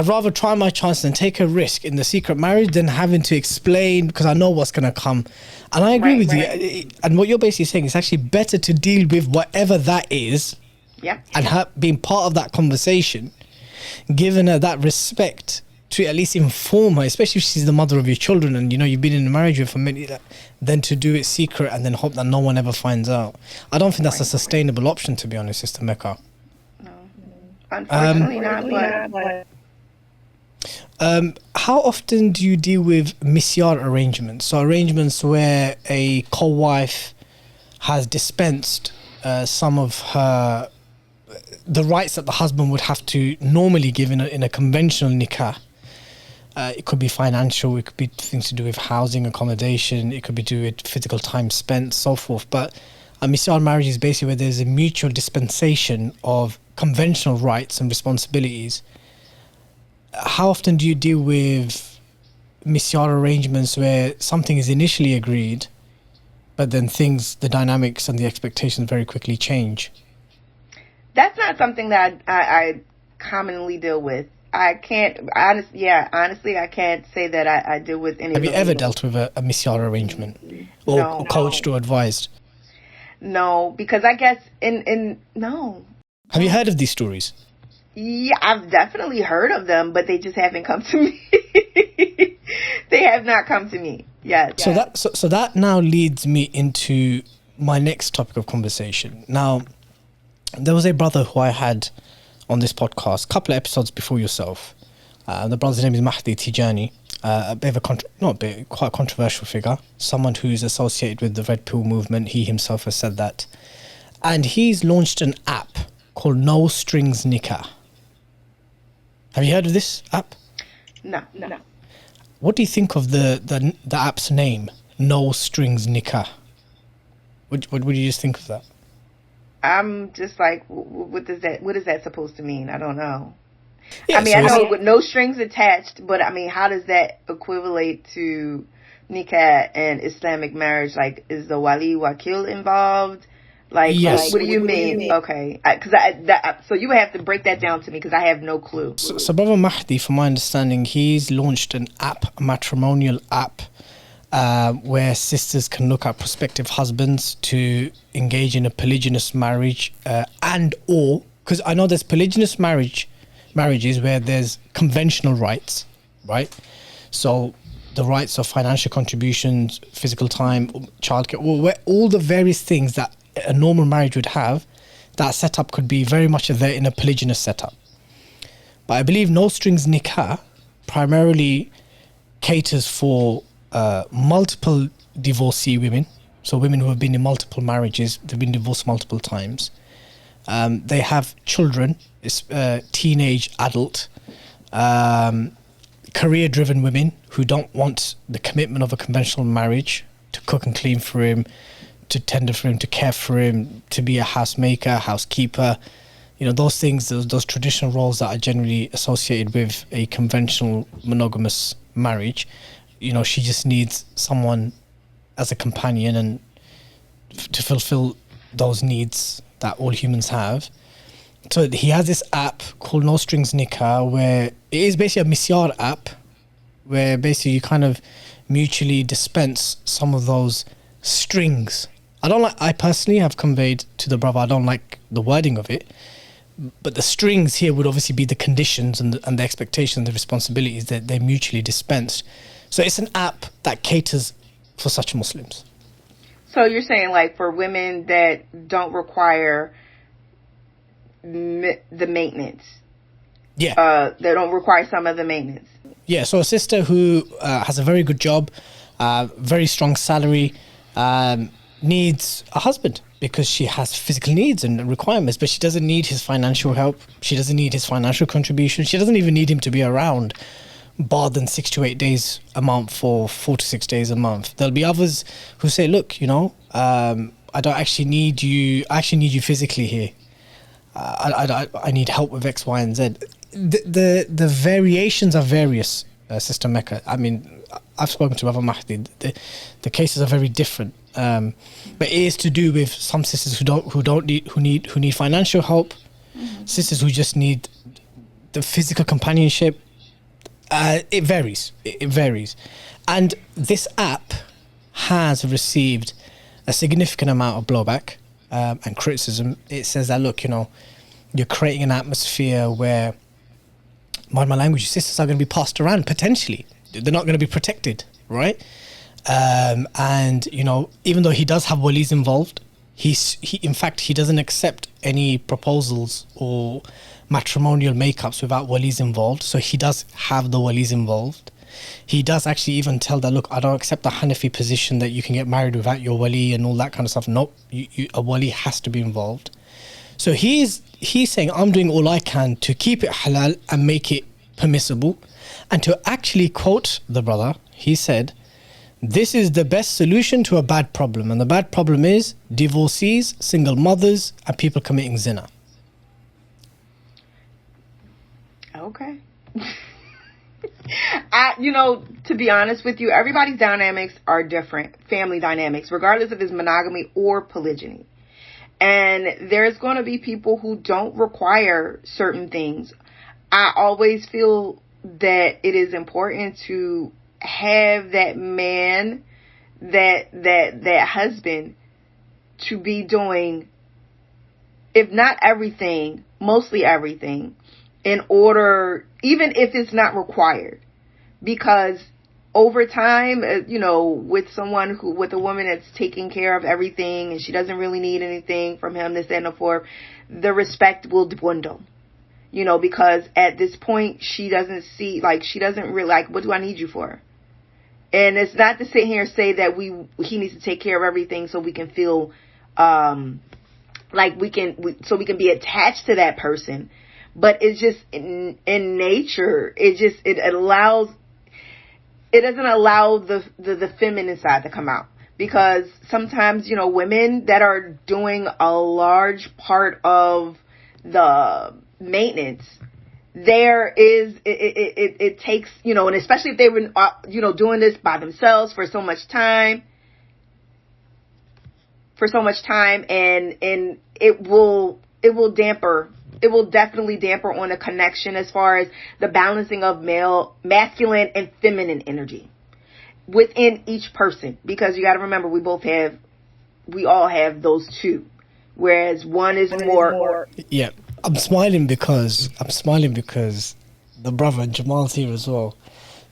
rather try my chances and take a risk in the secret marriage than having to explain, because I know what's gonna come. And I agree with you. And what you're basically saying is actually better to deal with whatever that is. Yep. And her being part of that conversation, giving her that respect to at least inform her, especially if she's the mother of your children and you've been in a marriage with for many, then to do it secret and then hope that no one ever finds out. I don't think that's a sustainable option, to be honest, Sister Mecca. No, unfortunately not. But how often do you deal with Misyar arrangements? So arrangements where a co-wife has dispensed some of the rights that the husband would have to normally give in a conventional nikah. It could be financial, it could be things to do with housing, accommodation, it could be to do with physical time spent, so forth. But a Misyar marriage is basically where there's a mutual dispensation of conventional rights and responsibilities. How often do you deal with Misyar arrangements where something is initially agreed, but then the dynamics and the expectations very quickly change? That's not something that I commonly deal with. I can't, honestly, I can't say that I deal with any Have of you those. ever dealt with a Misyar arrangement? No. Or coached or advised? No, because I guess no. Have you heard of these stories? Yeah, I've definitely heard of them, but they just haven't come to me. They have not come to me. Yes. So that now leads me into my next topic of conversation. Now, there was a brother who I had on this podcast a couple of episodes before yourself. The brother's name is Mahdi Tijani. Quite a controversial figure. Someone who's associated with the Red Pill movement. He himself has said that. And he's launched an app called No Strings Nikah. Have you heard of this app? No. What do you think of the app's name, No Strings Nikah? What would you just think of that? I'm just like, what is that supposed to mean? I don't know. Yeah, I mean, I know with no strings attached, but I mean, how does that equivalent to nikah and Islamic marriage? Like, is the wali wakil involved? Like, yes. What do you mean? Okay, so you would have to break that down to me because I have no clue. So Brother Mahdi, from my understanding, he's launched an app, a matrimonial app, where sisters can look at prospective husbands to engage in a polygynous marriage, or because I know there's polygynous marriages where there's conventional rights, right? So the rights of financial contributions, physical time, childcare, all the various things that a normal marriage would have, that setup could be very much there in a polygynous setup. But I believe No Strings Nikah primarily caters for multiple divorcee women, so women who have been in multiple marriages, they've been divorced multiple times. They have children, teenage, adult, career-driven women who don't want the commitment of a conventional marriage, to cook and clean for him, to tender for him, to care for him, to be a housemaker, housekeeper. You know, those things, those traditional roles that are generally associated with a conventional monogamous marriage. You know, she just needs someone as a companion and to fulfill those needs that all humans have. So he has this app called No Strings Nikah, where it is basically a Misyar app, where basically you kind of mutually dispense some of those strings. I personally have conveyed to the brother, I don't like the wording of it, but the strings here would obviously be the conditions and the expectations, the responsibilities that they're mutually dispensed. So it's an app that caters for such Muslims. So you're saying, like, for women that don't require the maintenance. Yeah. They don't require some of the maintenance. Yeah, so a sister who has a very good job, very strong salary, needs a husband because she has physical needs and requirements, but she doesn't need his financial help. She doesn't need his financial contribution. She doesn't even need him to be around more than 6 to 8 days a month or 4 to 6 days a month. There'll be others who say, look, you know, I don't actually need you. I actually need you physically here. I need help with X, Y, and Z. The variations are various, Sister Mecca. I mean, I've spoken to Brother Mahdi. The cases are very different. But it is to do with some sisters who need financial help, sisters who just need the physical companionship. It varies. It varies. And this app has received a significant amount of blowback and criticism. It says that, look, you know, you're creating an atmosphere where, mind my language, sisters are going to be passed around potentially. They're not going to be protected, right? And, you know, even though he does have walis involved, he in fact, he doesn't accept any proposals or matrimonial makeups without walis involved. So he does have the walis involved. He does actually even tell that, look, I don't accept the Hanafi position that you can get married without your wali and all that kind of stuff. Nope, a wali has to be involved. So he's saying, I'm doing all I can to keep it halal and make it permissible. And to actually quote the brother, he said, this is the best solution to a bad problem. And the bad problem is divorcees, single mothers, and people committing zina. Okay. You know, to be honest with you, everybody's dynamics are different. Family dynamics, regardless if it's monogamy or polygyny. And there's going to be people who don't require certain things. I always feel that it is important to have that man, that husband, to be doing, if not everything, mostly everything, in order, even if it's not required. Because over time, with a woman that's taking care of everything and she doesn't really need anything from him, this, that, and the fourth, the respect will dwindle. Because at this point, she doesn't really, what do I need you for? And it's not to sit here and say that he needs to take care of everything so we can feel, we can be attached to that person. But it's just in nature, it doesn't allow the feminine side to come out. Because sometimes, women that are doing a large part of the maintenance, it takes, and especially if they were, doing this by themselves for so much time, and it will definitely damper on a connection as far as the balancing of masculine and feminine energy within each person. Because you got to remember, we all have those two, whereas one is more. Yeah. I'm smiling because the brother and Jamal's here as well.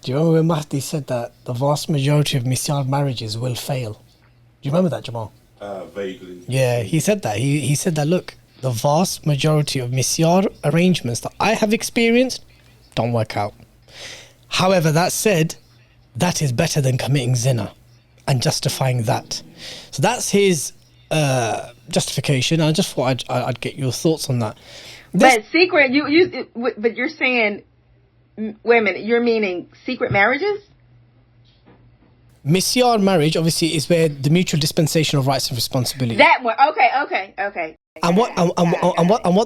Do you remember when Mahdi said that the vast majority of Misyar marriages will fail? Do you remember that, Jamal? Vaguely. Yeah, he said that. He said that, look, the vast majority of Misyar arrangements that I have experienced don't work out. However, that said, that is better than committing zina and justifying that. So that's his justification. I just thought I'd get your thoughts on that. But secret, but you're saying, wait a minute, you're meaning secret marriages? Misyar marriage, obviously, is where the mutual dispensation of rights and responsibility. That one, okay. And what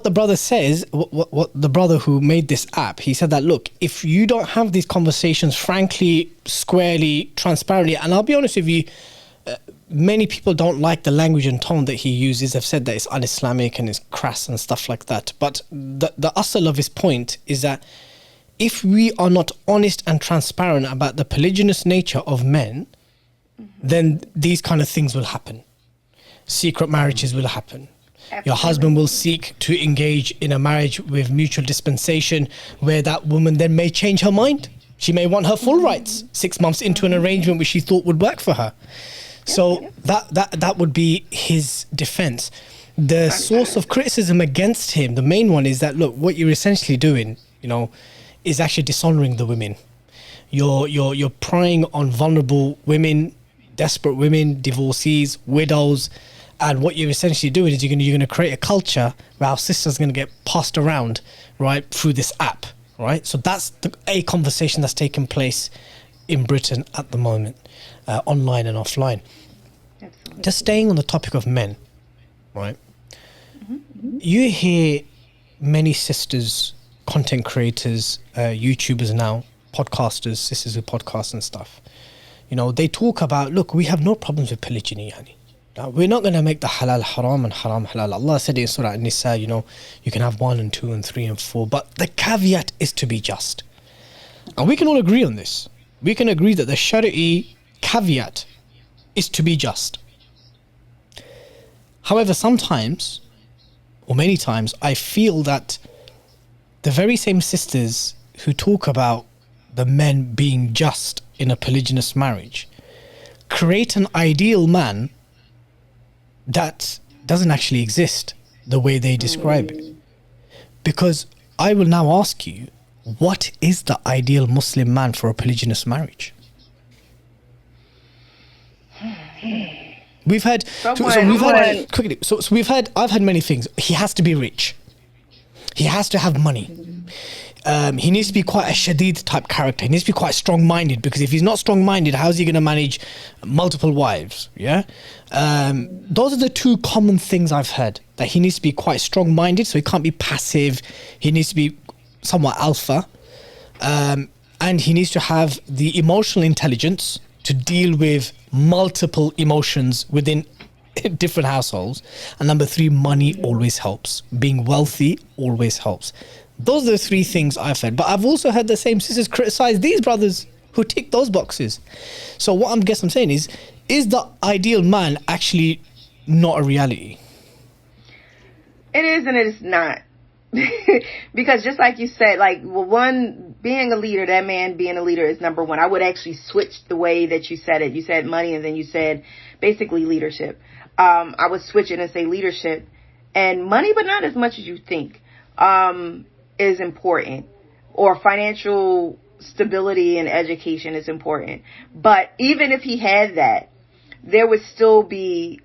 the brother says, what the brother who made this app, he said that, look, if you don't have these conversations frankly, squarely, transparently, and I'll be honest with you, many people don't like the language and tone that he uses. They've said that it's un-Islamic and it's crass and stuff like that. But the asl of his point is that if we are not honest and transparent about the polygynous nature of men, then these kind of things will happen. Secret marriages will happen. Absolutely. Your husband will seek to engage in a marriage with mutual dispensation where that woman then may change her mind. She may want her full rights 6 months into an arrangement which she thought would work for her. So that would be his defense. The source of criticism against him, the main one, is that, look, what you're essentially doing, is actually dishonoring the women. You're prying on vulnerable women, desperate women, divorcees, widows, and what you're essentially doing is you're going to create a culture where our sister's going to get passed around, right, through this app, right? So that's a conversation that's taking place in Britain at the moment, online and offline. Absolutely. Just staying on the topic of men, right? You hear many sisters, content creators, YouTubers now, podcasters, sisters with podcasts and stuff. They talk about, look, we have no problems with polygyny, yani. We're not going to make the halal haram and haram halal. Allah said in Surah An-Nisa, you can have 1 and 2 and 3 and 4, but the caveat is to be just. And we can all agree on this. We can agree that the Shari'i caveat is to be just. However, sometimes, or many times, I feel that the very same sisters who talk about the men being just in a polygynous marriage create an ideal man that doesn't actually exist the way they describe it. Because I will now ask you, what is the ideal Muslim man for a polygynous marriage? I've had many things. He has to be rich. He has to have money. He needs to be quite a shadid type character. He needs to be quite strong-minded, because if he's not strong-minded, how's he going to manage multiple wives? Yeah, those are the 2 common things I've heard. That he needs to be quite strong-minded, so he can't be passive. He needs to be somewhat alpha, and he needs to have the emotional intelligence to deal with multiple emotions within different households. And number 3, money always helps. Being wealthy always helps. Those are the 3 things I've heard. But I've also had the same sisters criticize these brothers who tick those boxes. So what I'm saying is the ideal man actually not a reality? It is and it is not. Because just like you said, like, well, one, being a leader, that man being a leader is number 1. I would actually switch the way that you said it. You said money and then you said basically leadership. I would switch it and say leadership. And money, but not as much as you think, is important. Or financial stability and education is important. But even if he had that, there would still be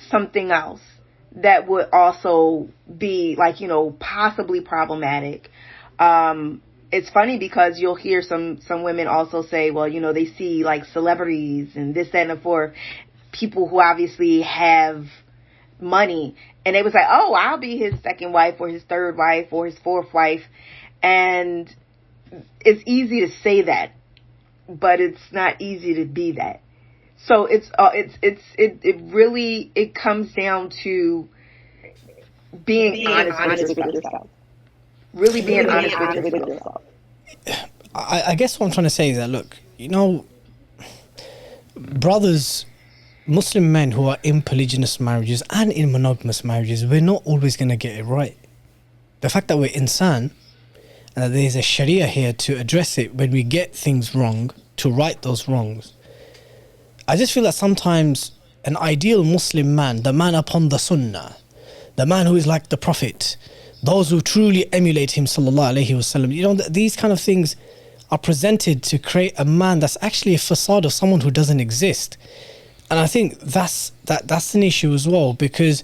something else that would also be, like, you know, possibly problematic. It's funny because you'll hear some women also say, well, you know, they see like celebrities and this, that, and the fourth, people who obviously have money, and they was like, oh, I'll be his second wife or his third wife or his fourth wife. And it's easy to say that, but it's not easy to be that. So it really comes down to being honest with yourself. Really being honest with yourself. I guess what I'm trying to say is that, look, you know, brothers, Muslim men who are in polygynous marriages and in monogamous marriages, we're not always going to get it right. The fact that we're insan and that there's a sharia here to address it when we get things wrong, to right those wrongs. I just feel that sometimes an ideal Muslim man, the man upon the sunnah, the man who is like the Prophet, those who truly emulate him, sallallahu alaihi wasallam, you know, these kind of things are presented to create a man that's actually a facade of someone who doesn't exist. And I think that's an issue as well, because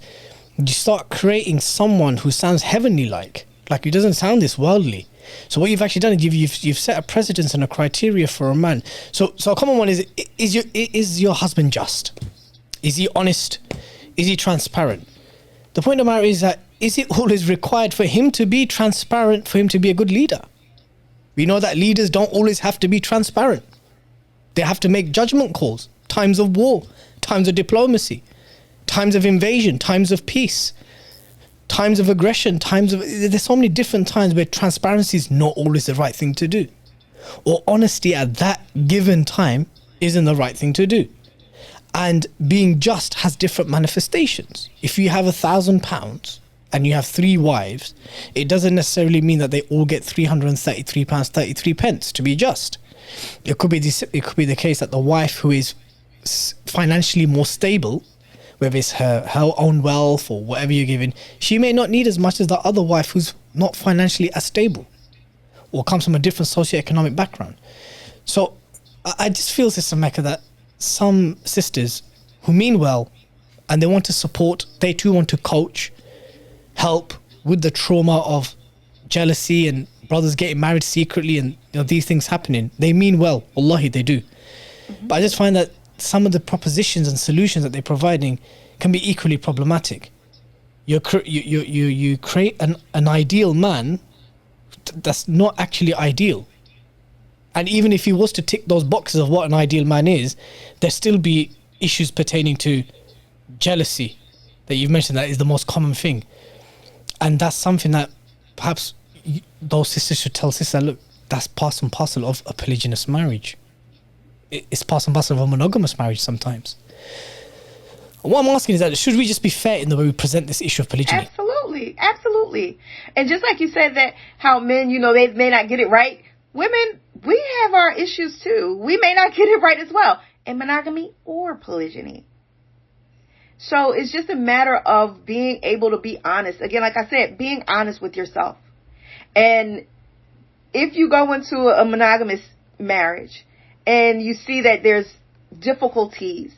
you start creating someone who sounds heavenly like he doesn't sound this worldly. So what you've actually done is you've set a precedence and a criteria for a man. So a common one is your husband just? Is he honest? Is he transparent? The point of the matter is that, is it always required for him to be transparent for him to be a good leader? We know that leaders don't always have to be transparent. They have to make judgment calls. Times of war, times of diplomacy, times of invasion, times of peace, times of aggression, there's so many different times where transparency is not always the right thing to do. Or honesty at that given time isn't the right thing to do. And being just has different manifestations. If you have £1,000 and you have 3 wives, it doesn't necessarily mean that they all get £333.33 to be just. It could be the case that the wife who is financially more stable, whether it's her own wealth or whatever you're giving, she may not need as much as the other wife who's not financially as stable or comes from a different socioeconomic background. So I just feel, Sister Mecca, that some sisters who mean well and they want to support, they too want to coach, help with the trauma of jealousy and brothers getting married secretly and, you know, these things happening. They mean well, wallahi they do. But I just find that some of the propositions and solutions that they're providing can be equally problematic. You create an ideal man that's not actually ideal. And even if he was to tick those boxes of what an ideal man is, there still be issues pertaining to jealousy that you've mentioned. That is the most common thing. And that's something that perhaps those sisters should tell sisters, look, that's part and parcel of a polygynous marriage. It's part and parcel of a monogamous marriage sometimes. What I'm asking is that, should we just be fair in the way we present this issue of polygyny? Absolutely. And just like you said that how men, you know, they may not get it right, women, we have our issues too. We may not get it right as well in monogamy or polygyny. So it's just a matter of being able to be honest. Again, like I said, being honest with yourself. And if you go into a monogamous marriage and you see that there's difficulties,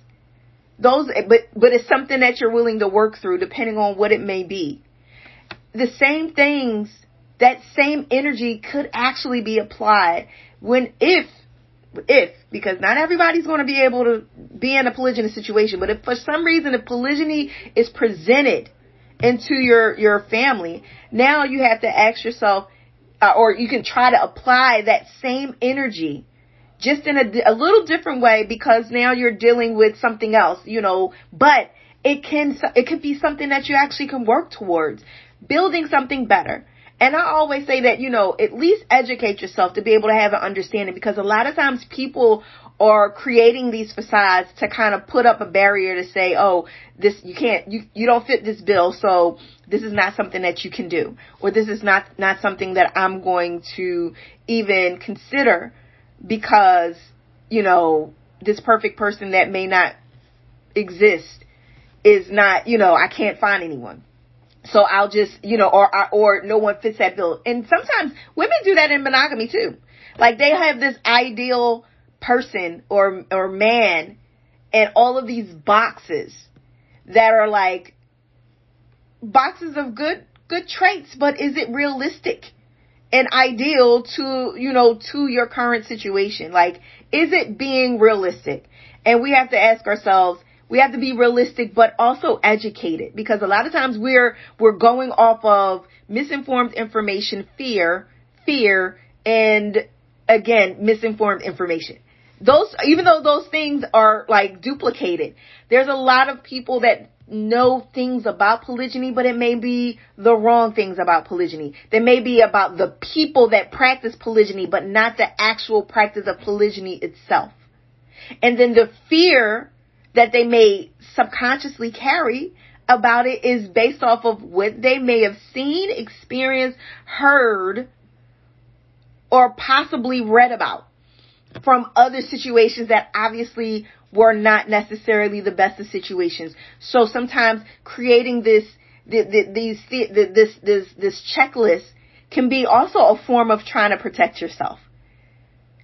but it's something that you're willing to work through depending on what it may be. The same things, that same energy could actually be applied because not everybody's going to be able to be in a polygynous situation, but if for some reason the polygyny is presented into your family, now you have to ask yourself, or you can try to apply that same energy just in a little different way, because now you're dealing with something else, you know, but it could be something that you actually can work towards, building something better. And I always say that, at least educate yourself to be able to have an understanding, because a lot of times people are creating these facades to kind of put up a barrier to say, oh, this, you don't fit this bill, so this is not something that you can do, or this is not something that I'm going to even consider because, this perfect person that may not exist is not, I can't find anyone. So I'll just, or no one fits that bill. And sometimes women do that in monogamy too. Like they have this ideal person or man and all of these boxes that are like boxes of good traits, but is it realistic and ideal to your current situation? Like, is it being realistic? And we have to ask ourselves, we have to be realistic, but also educated, because a lot of times we're going off of misinformed information, fear, and again, misinformed information. Even though those things are like duplicated, there's a lot of people that know things about polygyny, but it may be the wrong things about polygyny. They may be about the people that practice polygyny, but not the actual practice of polygyny itself. And then the fear that they may subconsciously carry about it is based off of what they may have seen, experienced, heard, or possibly read about from other situations that obviously were not necessarily the best of situations. So sometimes creating this checklist can be also a form of trying to protect yourself,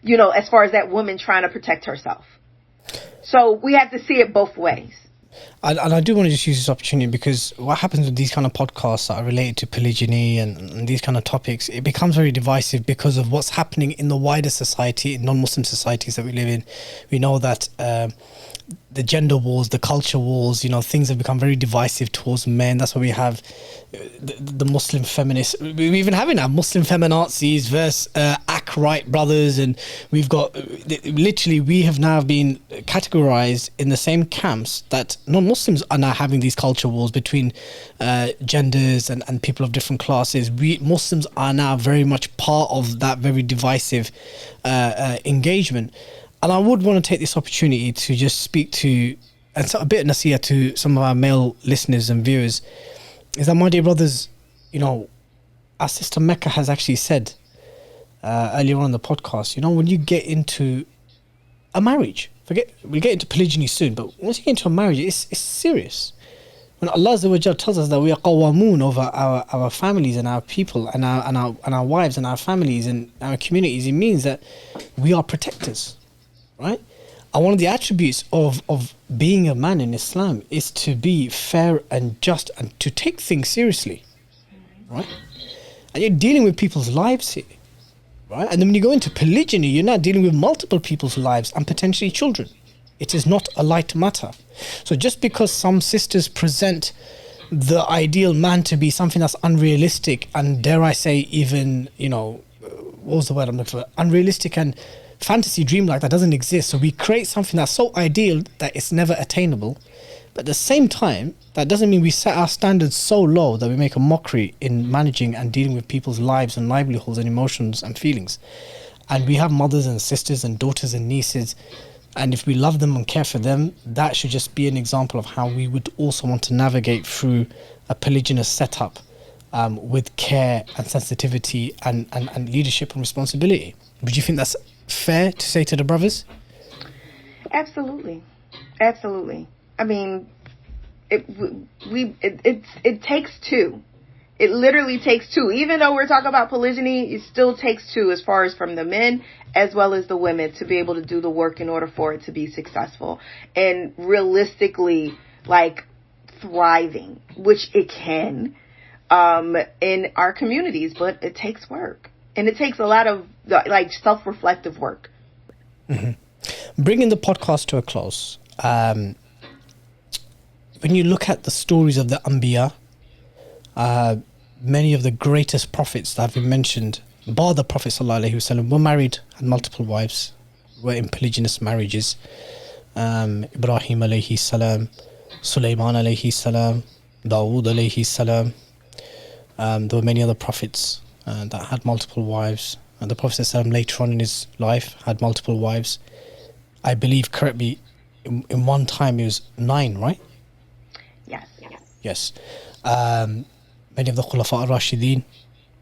as far as that woman trying to protect herself. So we have to see it both ways. And I do want to just use this opportunity, because what happens with these kind of podcasts that are related to polygyny and these kind of topics, it becomes very divisive because of what's happening in the wider society, in non-Muslim societies that we live in. We know that the gender wars, the culture wars, things have become very divisive towards men. That's why we have the Muslim feminists. We even have it now, Muslim feminazis versus Ak-right brothers, and we've got literally, we have now been categorized in the same camps that non-Muslims are now having these culture wars between genders and people of different classes. We Muslims are now very much part of that very divisive engagement. And I would want to take this opportunity to just speak to, and a bit of nasiyah to some of our male listeners and viewers, is that, my dear brothers, our sister Mecca has actually said earlier on in the podcast, when you get into a marriage, we'll get into polygyny soon, but once you get into a marriage, it's serious. When Allah Azza wa Jalla tells us that we are qawamun over our families and our people and our wives and our families and our communities, it means that we are protectors. Right? And one of the attributes of being a man in Islam is to be fair and just and to take things seriously. Right? And you're dealing with people's lives here. Right? And then when you go into polygyny, you're now dealing with multiple people's lives and potentially children. It is not a light matter. So just because some sisters present the ideal man to be something that's unrealistic and, dare I say, even, what was the word I'm looking for? Unrealistic and fantasy, dreamlike, that doesn't exist. So we create something that's so ideal that it's never attainable. But at the same time, that doesn't mean we set our standards so low that we make a mockery in managing and dealing with people's lives and livelihoods and emotions and feelings. And we have mothers and sisters and daughters and nieces, and if we love them and care for them, that should just be an example of how we would also want to navigate through a polygynous setup with care and sensitivity and leadership and responsibility. Would you think that's fair to say to the brothers? Absolutely. I mean, it takes two. It literally takes two. Even though we're talking about polygyny, it still takes two, as far as from the men as well as the women, to be able to do the work in order for it to be successful and realistically thriving, which it can in our communities, but it takes work. And it takes a lot of self-reflective work. Mm-hmm. Bringing the podcast to a close, when you look at the stories of the Anbiya, many of the greatest prophets that have been mentioned, bar the Prophet ﷺ, were married, had multiple wives, were in polygynous marriages. Ibrahim alayhi salam, Sulaiman alayhi salam, Dawood alayhi salam. There were many other prophets that had multiple wives. And the Prophet ﷺ later on in his life had multiple wives. I believe, correct me, in one time it was 9, right? Yes. Yes. Many of the Khulafa al-Rashideen,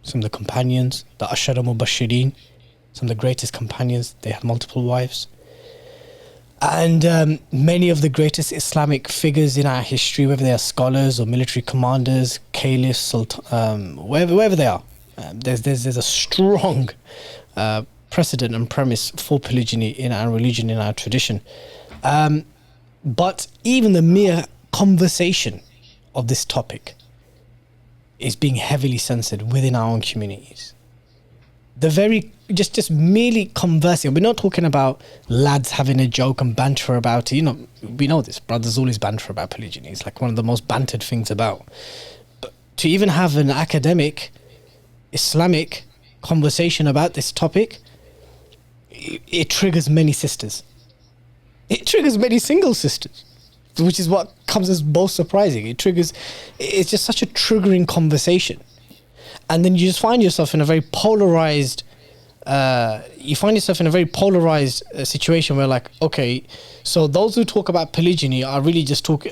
some of the companions, the Ashara Mubashirin, some of the greatest companions, they had multiple wives. And many of the greatest Islamic figures in our history, whether they are scholars or military commanders, caliphs, wherever they are, there's a strong precedent and premise for polygyny in our religion, in our tradition. But even the mere conversation of this topic is being heavily censored within our own communities. The very just merely conversing. We're not talking about lads having a joke and banter about it. You know, we know this. Brothers always banter about polygyny. It's like one of the most bantered things about. But to even have an academic Islamic conversation about this topic, it triggers many sisters. It triggers many single sisters, which is what comes as most surprising. It's just such a triggering conversation. And then you just find yourself in a very polarized situation where, like, okay, so those who talk about polygyny are really just talking,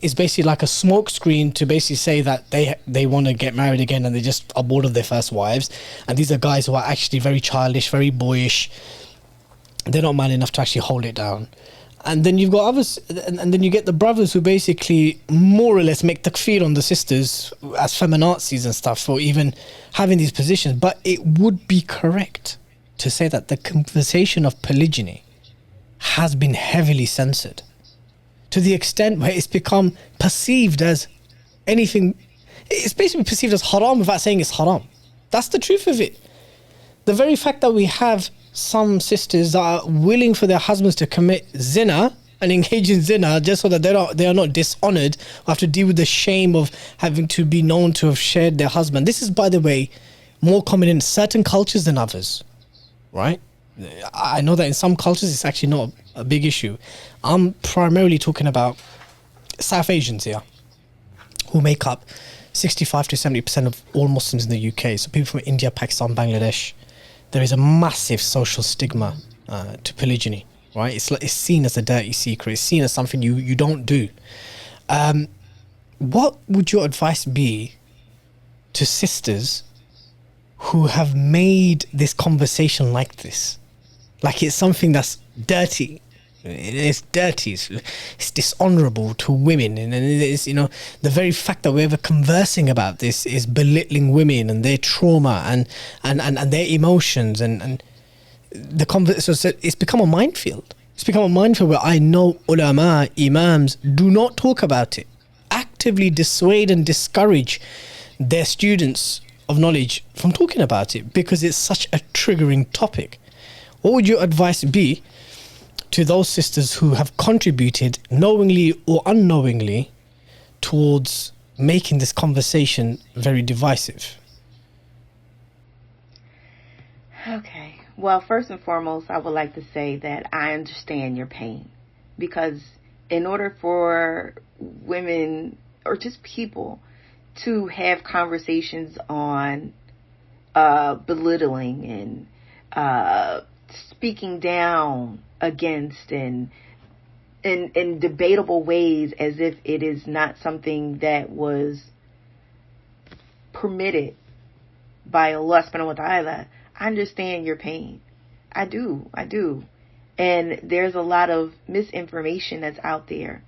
it's basically like a smokescreen to basically say that they want to get married again and they just are bored of their first wives. And these are guys who are actually very childish, very boyish. They're not man enough to actually hold it down. And then you've got others, and then you get the brothers who basically more or less make takfir on the sisters as feminazis and stuff for even having these positions. But it would be correct to say that the conversation of polygyny has been heavily censored to the extent where it's become perceived as anything. It's basically perceived as haram without saying it's haram. That's the truth of it. The very fact that we have some sisters that are willing for their husbands to commit zina and engage in zina just so that they are not dishonored or have to deal with the shame of having to be known to have shared their husband. This is, by the way, more common in certain cultures than others, right? I know that in some cultures it's actually not a big issue. I'm primarily talking about South Asians here, who make up 65 to 70% of all Muslims in the UK. So people from India, Pakistan, Bangladesh. There is a massive social stigma to polygyny, right? It's seen as a dirty secret. It's seen as something you don't do. What would your advice be to sisters who have made this conversation like this? Like it's something that's dirty. It's dirty. It's dishonorable to women, and it's, you know, the very fact that we're ever conversing about this is belittling women and their trauma and their emotions and the so it's become a minefield. It's become a minefield where I know ulama, imams do not talk about it, actively dissuade and discourage their students of knowledge from talking about it because it's such a triggering topic. What would your advice be to those sisters who have contributed knowingly or unknowingly towards making this conversation very divisive? Okay. Well, first and foremost, I would like to say that I understand your pain, because in order for women or just people to have conversations on belittling and speaking down against and in debatable ways as if it is not something that was permitted by Allah subhanahu wa ta'ala, I understand your pain. I do. And there's a lot of misinformation that's out there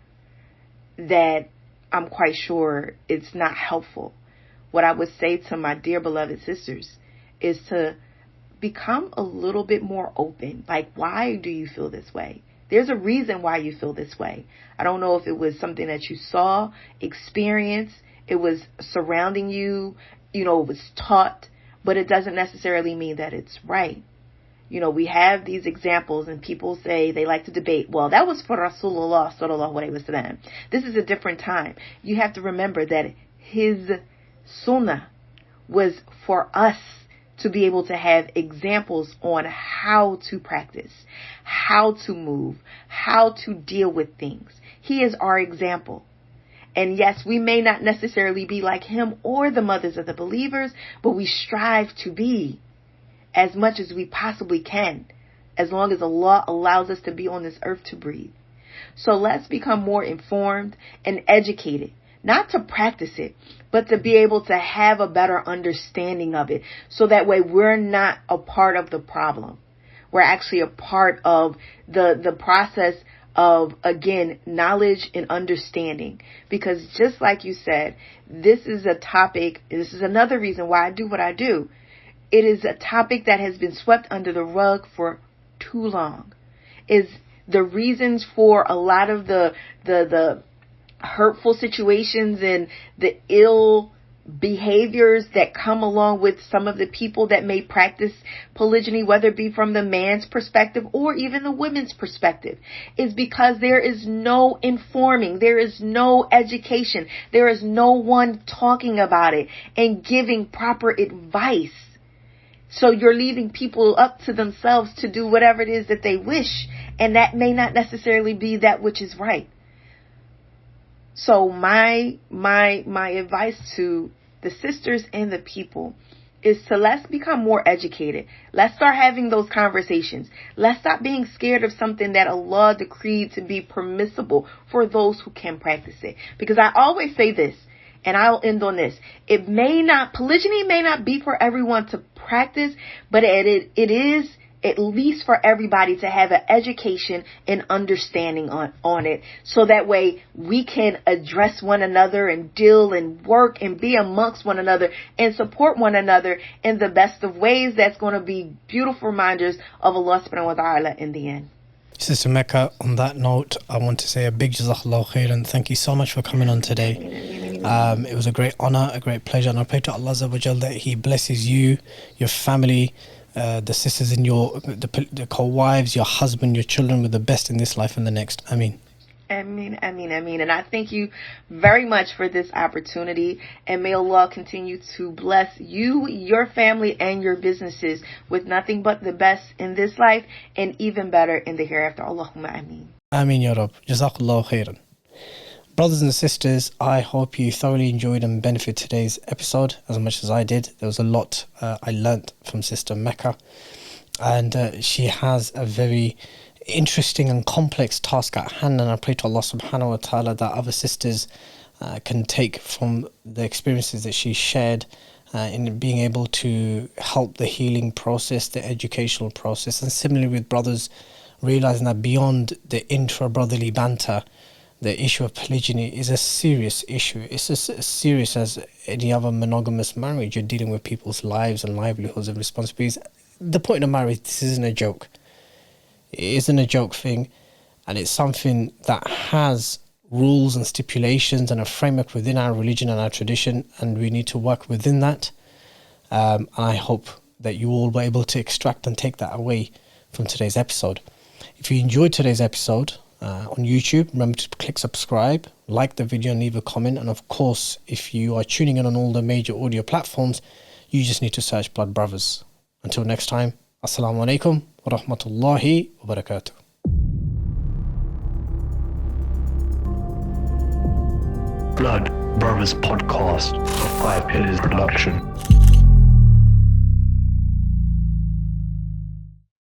that I'm quite sure it's not helpful. What I would say to my dear beloved sisters is to become a little bit more open. Like, why do you feel this way? There's a reason why you feel this way. I don't know if it was something that you saw, experienced, it was surrounding you, it was taught, but it doesn't necessarily mean that it's right. We have these examples and people say they like to debate. Well, that was for Rasulullah sallallahu alaihi wasallam. This is a different time. You have to remember that his sunnah was for us to be able to have examples on how to practice, how to move, how to deal with things. He is our example. And yes, we may not necessarily be like him or the mothers of the believers, but we strive to be as much as we possibly can, as long as Allah allows us to be on this earth to breathe. So let's become more informed and educated, not to practice it, but to be able to have a better understanding of it. So that way we're not a part of the problem. We're actually a part of the process of, again, knowledge and understanding. Because just like you said, this is a topic, this is another reason why I do what I do. It is a topic that has been swept under the rug for too long. Is the reasons for a lot of the hurtful situations and the ill behaviors that come along with some of the people that may practice polygyny, whether it be from the man's perspective or even the women's perspective, is because there is no informing, there is no education, there is no one talking about it and giving proper advice. So you're leaving people up to themselves to do whatever it is that they wish, and that may not necessarily be that which is right. So my advice to the sisters and the people is to let's become more educated. Let's start having those conversations. Let's stop being scared of something that Allah decreed to be permissible for those who can practice it. Because I always say this, and I'll end on this. Polygyny may not be for everyone to practice, but it is at least for everybody to have an education and understanding on it. So that way we can address one another and deal and work and be amongst one another and support one another in the best of ways. That's going to be beautiful reminders of Allah subhanahu wa ta'ala in the end. Sister Mecca, on that note, I want to say a big jazakallah khair and thank you so much for coming on today. It was a great honor, a great pleasure, and I pray to Allah Azza wa Jal that He blesses you, your family, the sisters in the co-wives, your husband, your children with the best in this life and the next. Ameen. Ameen, ameen, ameen. And I thank you very much for this opportunity. And may Allah continue to bless you, your family, and your businesses with nothing but the best in this life and even better in the hereafter. Allahumma ameen. Ameen ya Rabb. Jazakallahu khairan. Brothers and sisters, I hope you thoroughly enjoyed and benefited today's episode as much as I did. There was a lot I learnt from Sister Mecca, and she has a very interesting and complex task at hand, and I pray to Allah subhanahu wa ta'ala that other sisters can take from the experiences that she shared in being able to help the healing process, the educational process, and similarly with brothers realizing that beyond the intra-brotherly banter, the issue of polygyny is a serious issue. It's as serious as any other monogamous marriage. You're dealing with people's lives and livelihoods and responsibilities. The point of marriage, this isn't a joke. It isn't a joke thing, and it's something that has rules and stipulations and a framework within our religion and our tradition, and we need to work within that. And I hope that you all were able to extract and take that away from today's episode. If you enjoyed today's episode on YouTube, remember to click subscribe, like the video and leave a comment. And of course, if you are tuning in on all the major audio platforms, you just need to search Blood Brothers. Until next time, Assalamu alaikum wa rahmatullahi wa barakatuh. Blood Brothers Podcast, 5 Pillars Production.